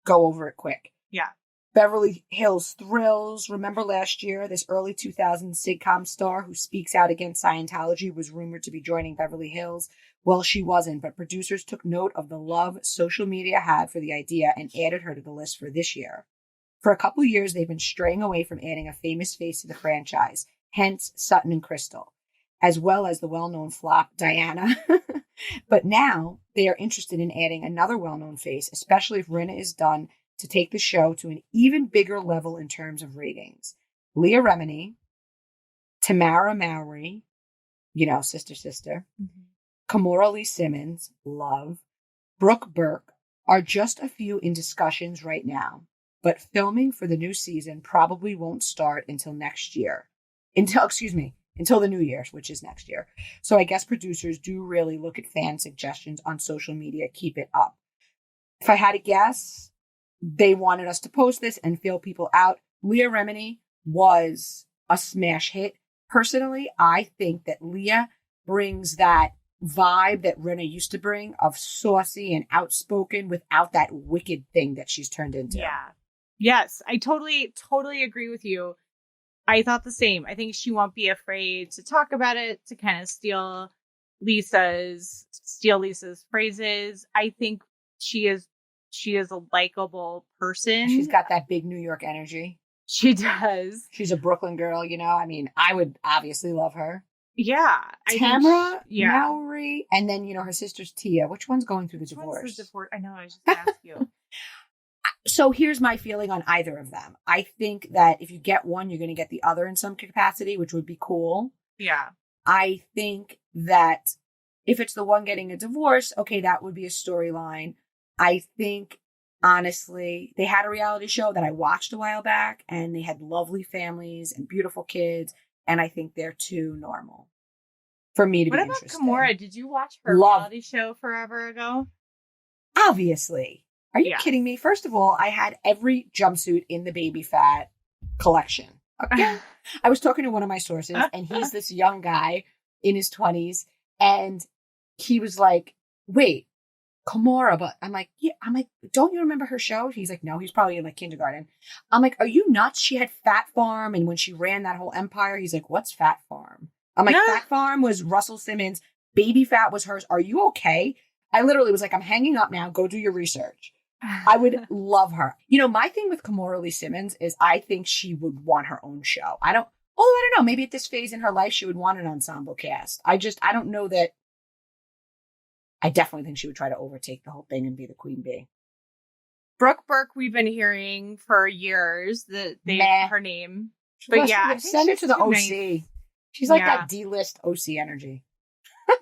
go over it quick. Yeah. Beverly Hills Thrills. Remember last year, this early 2000s sitcom star who speaks out against Scientology was rumored to be joining Beverly Hills. Well, she wasn't, but producers took note of the love social media had for the idea and added her to the list for this year. For a couple years, they've been straying away from adding a famous face to the franchise, hence Sutton and Crystal, as well as the well-known flop Diana. But now they are interested in adding another well-known face, especially if Rinna is done to take the show to an even bigger level in terms of ratings. Leah Remini, Tamara Mowry, sister, Kimora Lee Simmons, love, Brooke Burke are just a few in discussions right now. But filming for the new season probably won't start until next year. Until the new year, which is next year. So I guess producers do really look at fan suggestions on social media, keep it up. If I had to guess, they wanted us to post this and feel people out. Leah Remini was a smash hit. Personally, I think that Leah brings that vibe that Rinna used to bring of saucy and outspoken without that wicked thing that she's turned into. Yeah. Yes, I totally agree with you. I thought the same. I think she won't be afraid to talk about it, to kind of steal Lisa's phrases. I think she is a likable person. She's got that big New York energy. She does. She's a Brooklyn girl, I mean, I would obviously love her. Yeah. Tamara, Mowry, and then, her sister's Tia. Which one's going through the divorce? I know, I was just going to ask you. So here's my feeling on either of them. I think that if you get one, you're going to get the other in some capacity, which would be cool. Yeah. I think that if it's the one getting a divorce, okay, that would be a storyline. I think, honestly, they had a reality show that I watched a while back, and they had lovely families and beautiful kids, and I think they're too normal for me to be interested. What about Kimora? Did you watch her reality show forever ago? Obviously. Are you kidding me? First of all, I had every jumpsuit in the Baby Fat collection. Okay. I was talking to one of my sources, and he's this young guy in his 20s, and he was like, wait, Kimora, but I'm like, yeah. I'm like, don't you remember her show? He's like, no, he's probably in like kindergarten. I'm like, are you nuts? She had Fat Farm, and when she ran that whole empire, he's like, what's Fat Farm? I'm like, Fat Farm was Russell Simmons. Baby Fat was hers. Are you okay? I literally was like, I'm hanging up now. Go do your research. I would love her. My thing with Kimora Lee Simmons is I think she would want her own show. I don't know. Maybe at this phase in her life, she would want an ensemble cast. I don't know that. I definitely think she would try to overtake the whole thing and be the queen bee. Brooke Burke, we've been hearing for years that her name. But send her to the OC. Nice. She's like that D-list OC energy.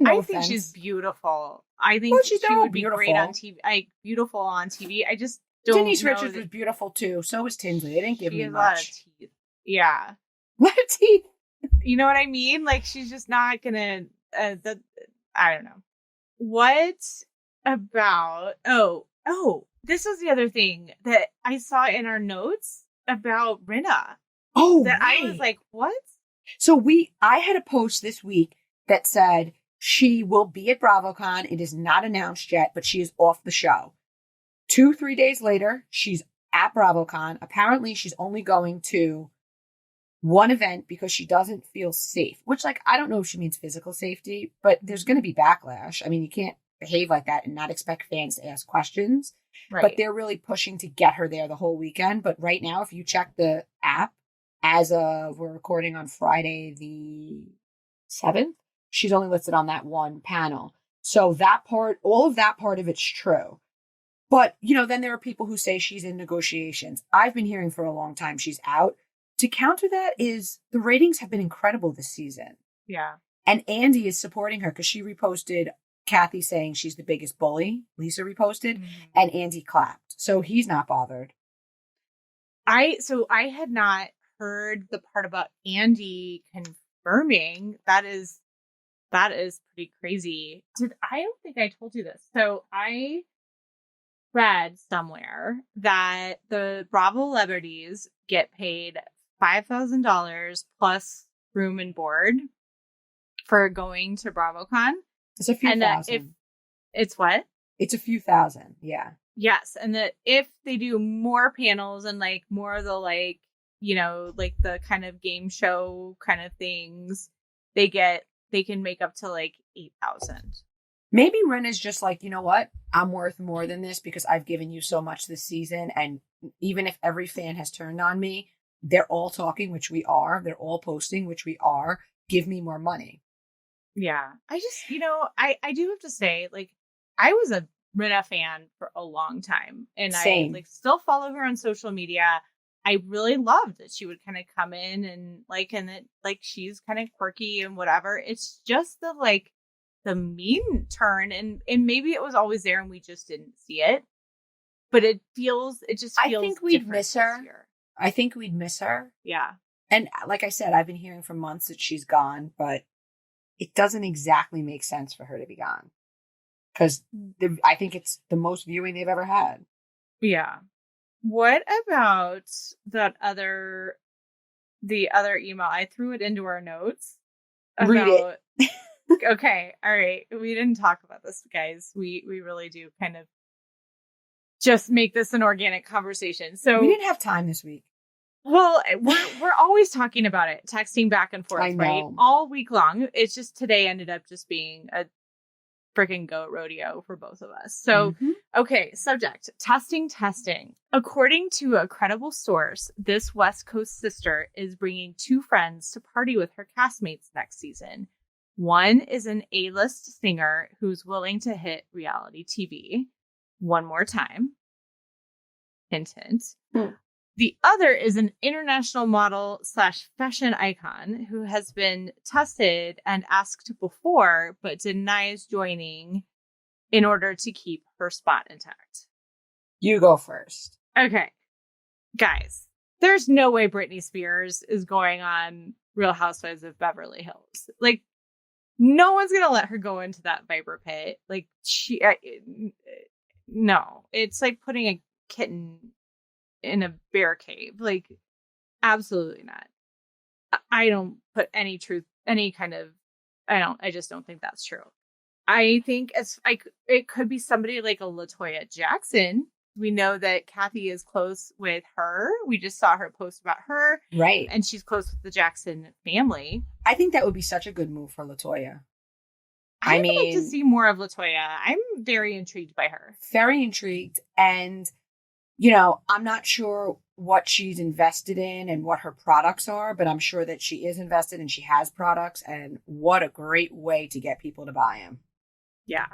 I think she's beautiful. I think she would be great on TV. Beautiful on TV. I just don't Denise Richards was beautiful too. So was Tinsley. They didn't give me much. A lot of teeth. Yeah. A lot of teeth. You know what I mean? Like, she's just not gonna. I don't know. What about? Oh! This was the other thing that I saw in our notes about Rinna. Oh, that right. I was like, what? So I had a post this week that said, she will be at BravoCon. It is not announced yet, but she is off the show. 2-3 days later, she's at BravoCon. Apparently, she's only going to one event because she doesn't feel safe, which, I don't know if she means physical safety, but there's going to be backlash. I mean, you can't behave like that and not expect fans to ask questions. Right. But they're really pushing to get her there the whole weekend. But right now, if you check the app, as of we're recording on Friday the 7th, she's only listed on that one panel. So all of that part of it's true. But, then there are people who say she's in negotiations. I've been hearing for a long time she's out. To counter that is the ratings have been incredible this season. Yeah. And Andy is supporting her because she reposted Kathy saying she's the biggest bully. Lisa reposted, and Andy clapped. So he's not bothered. I had not heard the part about Andy confirming. That is pretty crazy. I don't think I told you this. So I read somewhere that the Bravo celebrities get paid $5,000 plus room and board for going to BravoCon. It's a few thousand. It's what? It's a few thousand. Yeah. Yes. And that if they do more panels and more of the the kind of game show kind of things, they can make up to 8,000. Maybe Ren is just like, you know what? I'm worth more than this because I've given you so much this season. And even if every fan has turned on me, they're all talking, which we are. They're all posting, which we are. Give me more money. Yeah. I just, I do have to say, like, I was a Rinna fan for a long time, and I Same. like still follow her on social media. I really loved that she would kind of come in and that like she's kind of quirky and whatever. It's just the mean turn, and maybe it was always there and we just didn't see it. But it just I feels think we'd different miss this her. year. I think we'd miss her. Yeah. And like I said, I've been hearing for months that she's gone, but it doesn't exactly make sense for her to be gone. Because I think it's the most viewing they've ever had. Yeah. What about the other email? I threw it into our notes. Read it. Okay. All right. We didn't talk about this, guys. We really do kind of just make this an organic conversation. So we didn't have time this week. Well, we're always talking about it, texting back and forth, right? All week long. It's just today ended up just being a freaking goat rodeo for both of us. So, Okay, subject, testing. According to a credible source, this West Coast sister is bringing 2 friends to party with her castmates next season. One is an A-list singer who's willing to hit reality TV one more time. Hint, hint. The other is an international model / fashion icon who has been tested and asked before, but denies joining in order to keep her spot intact. You go first. Okay. Guys, there's no way Britney Spears is going on Real Housewives of Beverly Hills. Like, no one's going to let her go into that viper pit. Like, no. It's like putting a kitten in a bear cave. Like, absolutely not. I don't put any truth, any kind of, I just don't think that's true. I think it could be somebody like a LaToya Jackson. We know that Kathy is close with her. We just saw her post about her. Right. And she's close with the Jackson family. I think that would be such a good move for LaToya. I mean, like to see more of LaToya. I'm very intrigued by her. Very intrigued. And, I'm not sure what she's invested in and what her products are, but I'm sure that she is invested and she has products. And what a great way to get people to buy them. Yeah.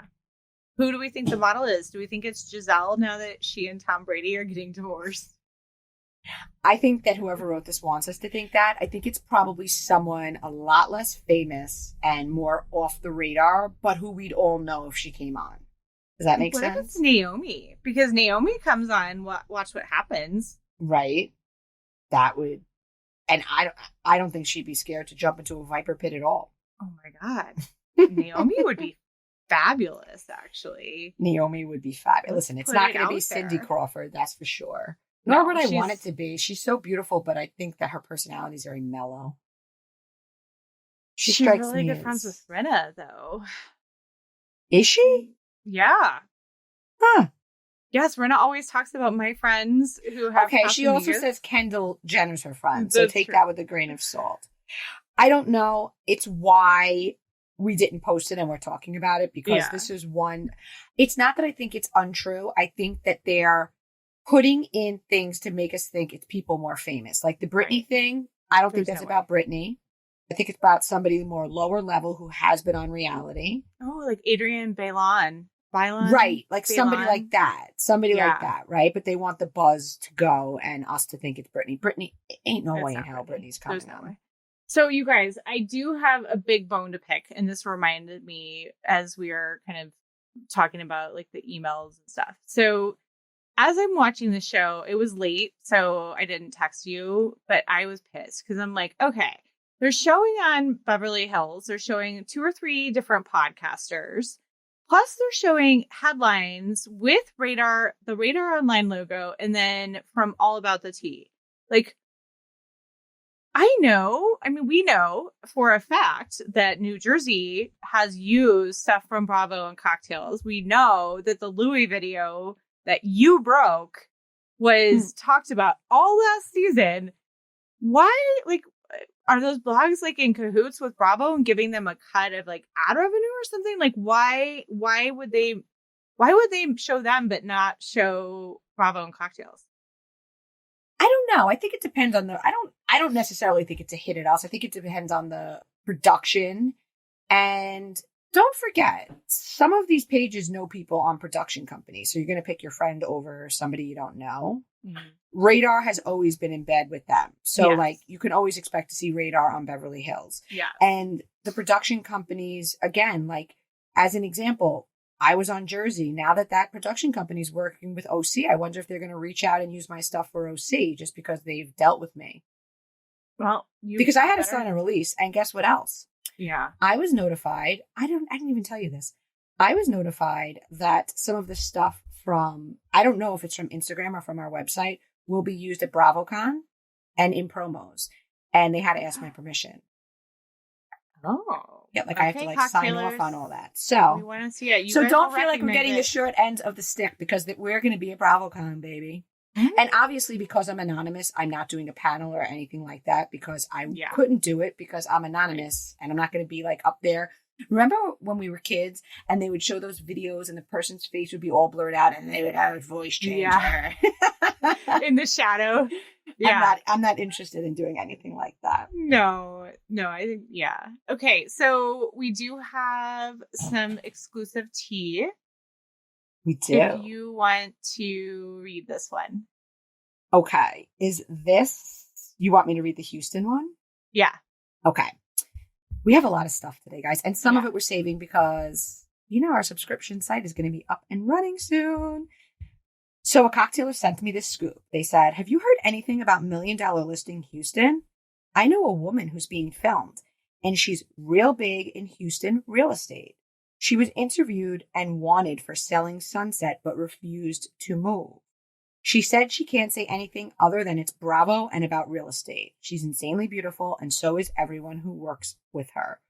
Who do we think the model is? Do we think it's Giselle now that she and Tom Brady are getting divorced? I think that whoever wrote this wants us to think that. I think it's probably someone a lot less famous and more off the radar, but who we'd all know if she came on. Does that make sense? What if it's Naomi? Because Naomi comes on, watch what happens. Right. That would, and I don't think she'd be scared to jump into a viper pit at all. Oh my God. Naomi would be fabulous, actually. Naomi would be fabulous. Listen, it's not going to be Cindy Crawford, that's for sure. Nor would I want it to be. She's so beautiful, but I think that her personality is very mellow. She's really good friends with Rinna, though. Is she? Yeah. Huh. Yes, Rinna always talks about my friends who have. Okay, she also says Kendall Jenner's her friend, so take that with a grain of salt. I don't know. It's why we didn't post it and we're talking about it, because this is one. It's not that I think it's untrue. I think that they're putting in things to make us think it's people more famous. Like the Britney thing, I don't think that's about Britney. I think it's about somebody more lower level who has been on reality. Oh, like Adrienne Bailon. Right, like somebody like that. Somebody like that, right? But they want the buzz to go and us to think it's Britney. Britney, ain't no way in hell Britney's coming on. So you guys, I do have a big bone to pick, and this reminded me as we are kind of talking about like the emails and stuff. So as I'm watching the show, it was late, so I didn't text you, but I was pissed because I'm like, okay, they're showing on Beverly Hills. They're showing 2 or 3 different podcasters. Plus, they're showing headlines with the Radar Online logo, and then from All About the Tea. Like, we know for a fact that New Jersey has used stuff from Bravo and Cocktails. We know that the Louis video that you broke was talked about all last season. Why, are those blogs like in cahoots with Bravo and giving them a cut of like ad revenue or something? Like why would they show them but not show Bravo and Cocktails? I don't know. I think it depends on I don't necessarily think it's a hit at us. I think it depends on the production And don't forget, some of these pages know people on production companies. So you're going to pick your friend over somebody you don't know. Mm-hmm. Radar has always been in bed with them. So Yes. like you can always expect to see Radar on Beverly Hills. Yeah. And the production companies, again, like as an example, I was on Jersey. Now that production company is working with OC, I wonder if they're going to reach out and use my stuff for OC just because they've dealt with me. Well, because I had to sign a release. And guess what else? Yeah. I was notified. I didn't even tell you this. I was notified that some of the stuff from, I don't know if it's from Instagram or from our website, will be used at BravoCon and in promos. And they had to ask my permission. Oh. Yeah, like I have to like sign off on all that. So we want to see it. So don't feel like we're getting the short end of the stick because we're going to be at BravoCon, baby. Mm-hmm. And obviously, because I'm anonymous, I'm not doing a panel or anything like that because I couldn't do it because I'm anonymous and I'm not going to be like up there. Remember when we were kids and they would show those videos and the person's face would be all blurred out and they would have a voice changer in the shadow? Yeah, I'm not interested in doing anything like that. No, I think Okay, so we do have some exclusive tea. We do. If you want to read this one. Okay. Is this, you want me to read the Houston one? Yeah. Okay. We have a lot of stuff today, guys. And some of it we're saving because, our subscription site is going to be up and running soon. So a cocktailer sent me this scoop. They said, have you heard anything about $1 Million Listing Houston? I know a woman who's being filmed and she's real big in Houston real estate. She was interviewed and wanted for selling Sunset, but refused to move. She said she can't say anything other than it's Bravo and about real estate. She's insanely beautiful, and so is everyone who works with her.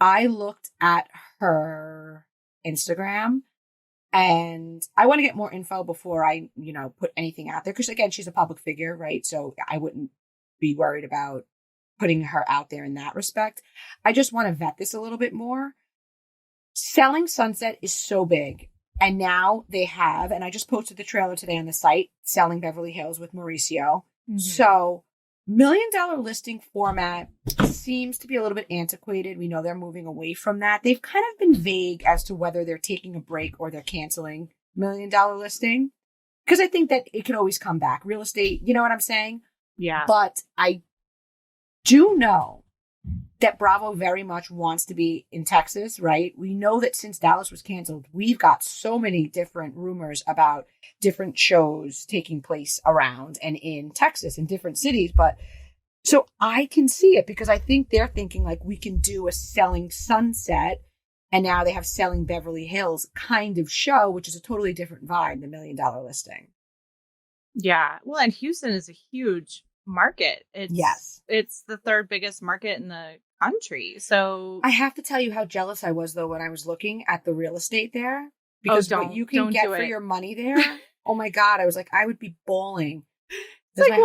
I looked at her Instagram, and I want to get more info before I, put anything out there. Because, again, she's a public figure, right? So I wouldn't be worried about putting her out there in that respect. I just want to vet this a little bit more. Selling Sunset is so big. And now they have, and I just posted the trailer today on the site, Selling Beverly Hills with Mauricio. Mm-hmm. So $1 Million Listing format seems to be a little bit antiquated. We know they're moving away from that. They've kind of been vague as to whether they're taking a break or they're canceling $1 Million Listing. Because I think that it could always come back. Real estate, you know what I'm saying? Yeah. But I do know that Bravo very much wants to be in Texas, right? We know that since Dallas was canceled, we've got so many different rumors about different shows taking place around and in Texas in different cities. But so I can see it because I think they're thinking like we can do a Selling Sunset and now they have Selling Beverly Hills kind of show, which is a totally different vibe than $1 Million Listing. Yeah. Well, and Houston is a huge market. It's the third biggest market in the country. So I have to tell you how jealous I was though when I was looking at the real estate there because what you can get for your money there. Oh my God. I was like, I would be bawling. It's like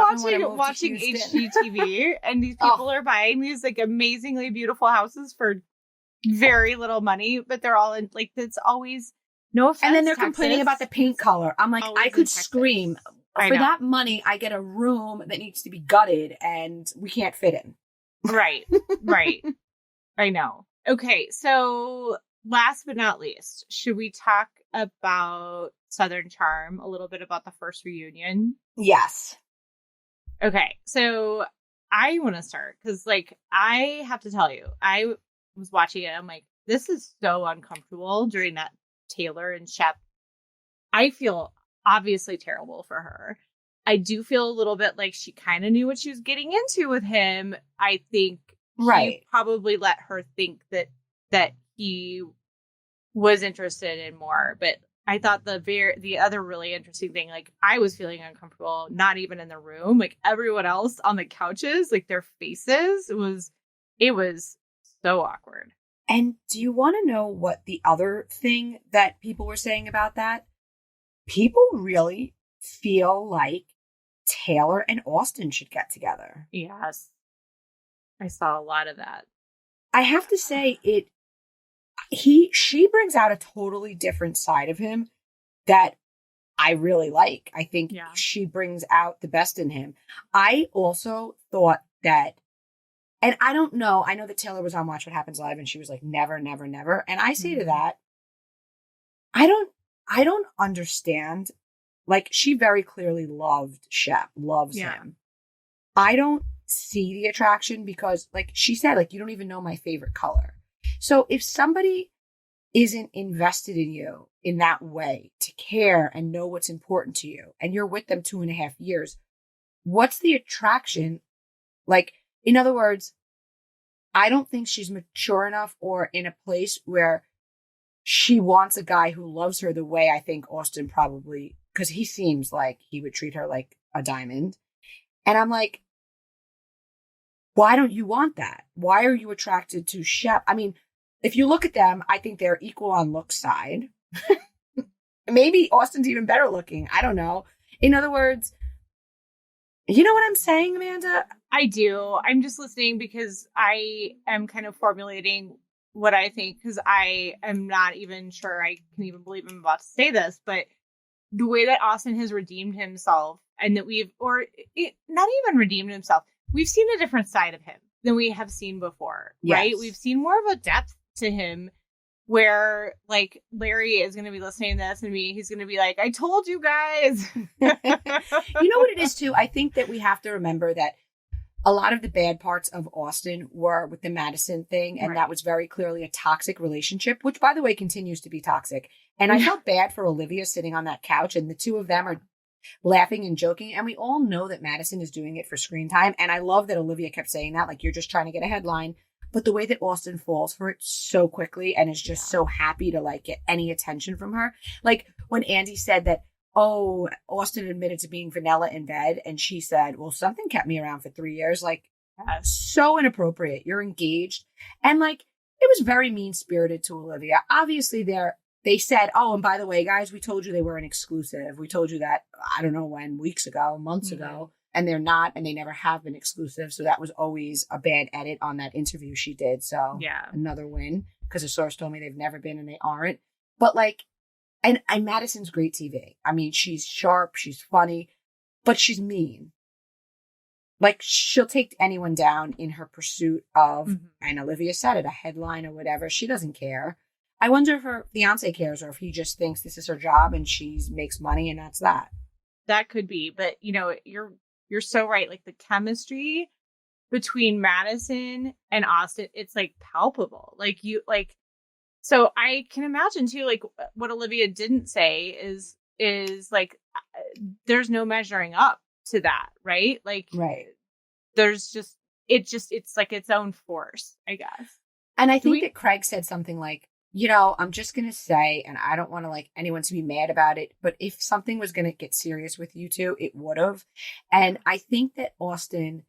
watching HGTV and these people are buying these like amazingly beautiful houses for very little money, but they're all in like, it's always no offense. And then they're Texas. complaining about the paint color. I'm like, I could scream. For that money, I get a room that needs to be gutted and we can't fit in. Right. I know. Okay. So last but not least, should we talk about Southern Charm, a little bit about the first reunion? Yes. Okay. So I want to start because I have to tell you, I was watching it. I'm like, this is so uncomfortable during that Taylor and Shep. I feel obviously terrible for her. I do feel a little bit like she kind of knew what she was getting into with him. I think he probably let her think that he was interested in more. But I thought the other really interesting thing, like I was feeling uncomfortable, not even in the room, like everyone else on the couches, like their faces, it was so awkward. And do you want to know what the other thing that people were saying about that? People really feel like Taylor and Austin should get together. Yes. I saw a lot of that. I have to say she brings out a totally different side of him that I really like. I think she brings out the best in him. I also thought that And I don't know. I know that Taylor was on Watch What Happens Live and she was like, never, never, never. And I say to that, I don't understand. Like, she very clearly loved Shep, loves him. I don't see the attraction because, like she said, like, you don't even know my favorite color. So if somebody isn't invested in you in that way to care and know what's important to you, and you're with them 2.5 years, what's the attraction? Like, in other words, I don't think she's mature enough or in a place where she wants a guy who loves her the way I think Austin probably, because he seems like he would treat her like a diamond. And I'm like, why don't you want that? Why are you attracted to Shep? I mean, if you look at them, I think they're equal on look side. Maybe Austin's even better looking. I don't know. In other words, you know what I'm saying, Amanda? I do. I'm just listening because I am kind of formulating what I think, because I am not even sure I can even believe I'm about to say this, but the way that Austin has redeemed himself, and that not even redeemed himself, we've seen a different side of him than we have seen before, right? We've seen more of a depth to him where, like, Larry is going to be listening to this and he's going to be like, I told you guys. You know what it is too? I think that we have to remember that a lot of the bad parts of Austin were with the Madison thing. And that was very clearly a toxic relationship, which, by the way, continues to be toxic. And I felt bad for Olivia sitting on that couch, and the two of them are laughing and joking. And we all know that Madison is doing it for screen time. And I love that Olivia kept saying that, like, you're just trying to get a headline. But the way that Austin falls for it so quickly and is just so happy to, like, get any attention from her. Like, when Andy said that, oh, Austin admitted to being vanilla in bed, and she said, well, something kept me around for 3 years. Like, so inappropriate. You're engaged. And, like, it was very mean-spirited to Olivia. Obviously, they said, oh, and by the way, guys, we told you they were an exclusive. We told you that, I don't know when, weeks ago, months ago. And they're not, and they never have been exclusive. So that was always a bad edit on that interview she did. So another win, because a source told me they've never been and they aren't. But, like, and Madison's great TV. I mean, she's sharp, she's funny, but she's mean. Like, she'll take anyone down in her pursuit of, and Olivia said it, a headline or whatever. She doesn't care. I wonder if her fiance cares, or if he just thinks this is her job and she makes money and that's that. That could be, but, you know, you're so right. Like, the chemistry between Madison and Austin, it's, like, palpable. So I can imagine too, like, what Olivia didn't say is like, there's no measuring up to that, right? Like, there's it's like its own force, I guess. And I think that Craig said something like, you know, I'm just going to say, and I don't want to, like, anyone to be mad about it, but if something was going to get serious with you two, it would have. And I think that Austin,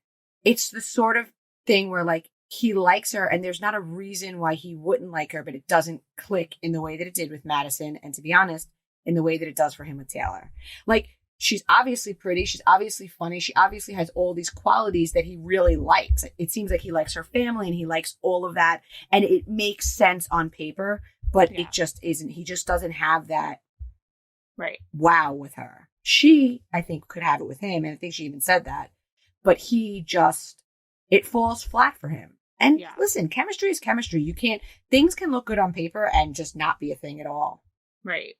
it's the sort of thing where, like, he likes her and there's not a reason why he wouldn't like her, but it doesn't click in the way that it did with Madison. And to be honest, in the way that it does for him with Taylor. Like, she's obviously pretty. She's obviously funny. She obviously has all these qualities that he really likes. It seems like he likes her family and he likes all of that. And it makes sense on paper, but it just isn't. He just doesn't have that wow with her. She, I think, could have it with him. And I think she even said that. But it falls flat for him. And listen, chemistry is chemistry. Things can look good on paper and just not be a thing at all. Right.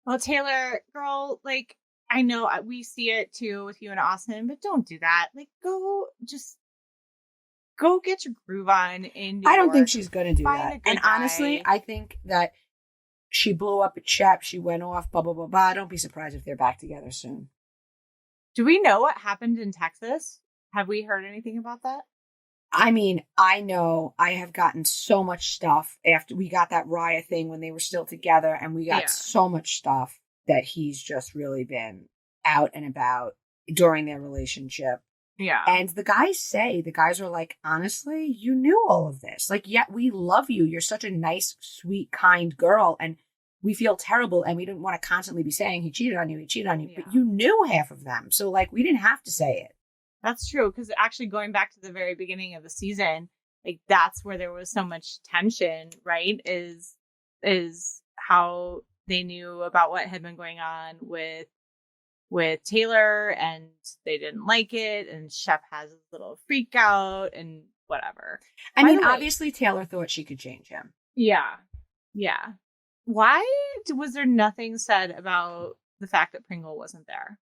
Well, Taylor, girl, like, I know we see it too with you and Austin, but don't do that. Like, go get your groove on. I don't think she's going to do that. And honestly, I think that she blew up at Shep. She went off, blah, blah, blah, blah. Don't be surprised if they're back together soon. Do we know what happened in Texas? Have we heard anything about that? I mean, I know I have gotten so much stuff after we got that Raya thing when they were still together, and we got so much stuff that he's just really been out and about during their relationship. Yeah. And the guys are like, honestly, you knew all of this. Like, we love you. You're such a nice, sweet, kind girl. And we feel terrible. And we didn't want to constantly be saying he cheated on you. Yeah. But you knew half of them. So, like, we didn't have to say it. That's true. Because actually going back to the very beginning of the season, like, that's where there was so much tension, right? Is how they knew about what had been going on with Taylor, and they didn't like it, and Shep has a little freak out and whatever. I By mean, the way- obviously Taylor thought she could change him. Yeah. Yeah. Why was there nothing said about the fact that Pringle wasn't there?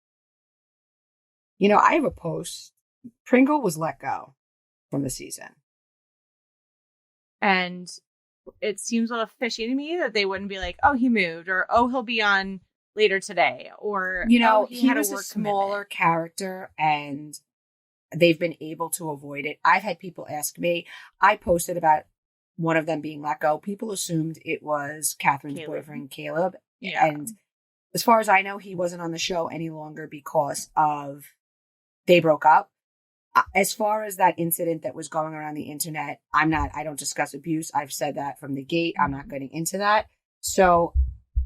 You know, I have a post. Pringle was let go from the season. And it seems a little fishy to me that they wouldn't be like, oh, he moved, or oh, he'll be on later today, or You know, oh, he had was a work smaller commitment. character and they've been able to avoid it. I've had people ask me, I posted about one of them being let go. People assumed it was Catherine's Caleb. boyfriend, Caleb. Yeah. And as far as I know, he wasn't on the show any longer because of they broke up. As far as that incident that was going around the internet, I don't discuss abuse. I've said that from the gate. I'm not getting into that. So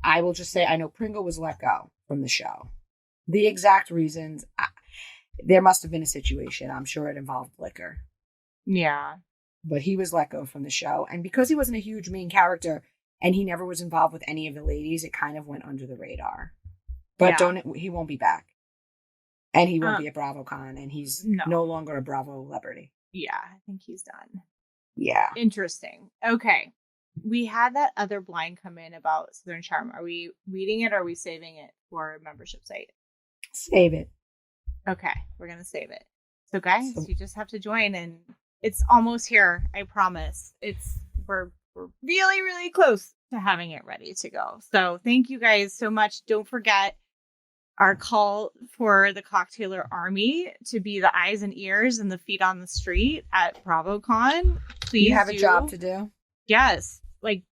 I will just say I know Pringle was let go from the show. The exact reasons, there must have been a situation. I'm sure it involved liquor. Yeah. But he was let go from the show. And because he wasn't a huge main character and he never was involved with any of the ladies, it kind of went under the radar. But he won't be back. And he won't be at BravoCon, and he's no longer a Bravo celebrity. Yeah, I think he's done. Yeah. Interesting. Okay. We had that other blind come in about Southern Charm. Are we reading it or are we saving it for a membership site? Save it. Okay, we're going to save it. So guys, you just have to join, and it's almost here. I promise. We're really, really close to having it ready to go. So thank you guys so much. Don't forget our call for the Cocktailer Army to be the eyes and ears and the feet on the street at BravoCon. Please, you have a job to do. Yes, like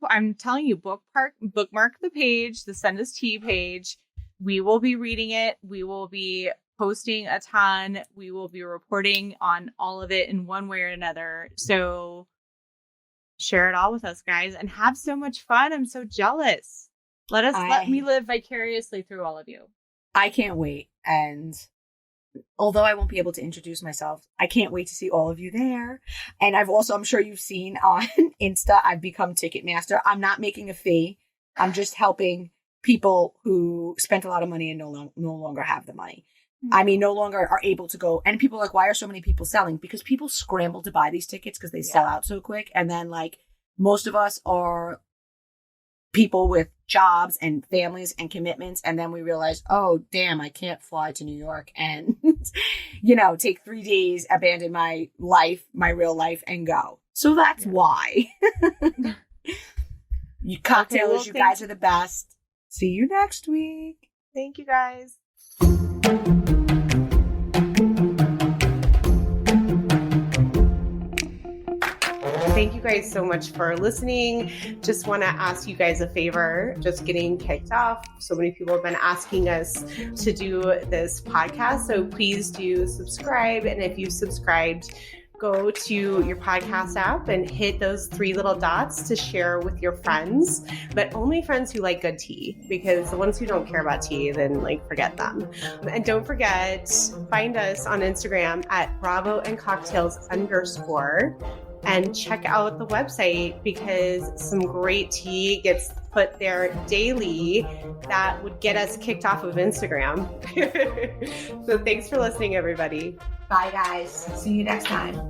I'm telling you, bookmark the page, the Send Us Tea page. We will be reading it. We will be posting a ton. We will be reporting on all of it in one way or another. So share it all with us, guys, and have so much fun. I'm so jealous. Let me live vicariously through all of you. I can't wait. And although I won't be able to introduce myself, I can't wait to see all of you there. And I'm sure you've seen on Insta, I've become Ticketmaster. I'm not making a fee. I'm just helping people who spent a lot of money and no longer have the money. I mean, no longer are able to go. And people are like, why are so many people selling? Because people scramble to buy these tickets because they sell out so quick. And then like most of us are people with jobs and families and commitments. And then we realize, oh, damn, I can't fly to New York and, take 3 days, abandon my life, my real life and go. So that's why. You cocktailers, you guys are the best. See you next week. Thank you guys. Thank you guys so much for listening. Just want to ask you guys a favor, just getting kicked off. So many people have been asking us to do this podcast. So please do subscribe. And if you've subscribed, go to your podcast app and hit those 3 little dots to share with your friends, but only friends who like good tea, because the ones who don't care about tea, then forget them. And don't forget, find us on Instagram at Bravo and Cocktails _ and check out the website because some great tea gets put there daily that would get us kicked off of Instagram. So thanks for listening, everybody. Bye, guys. See you next time.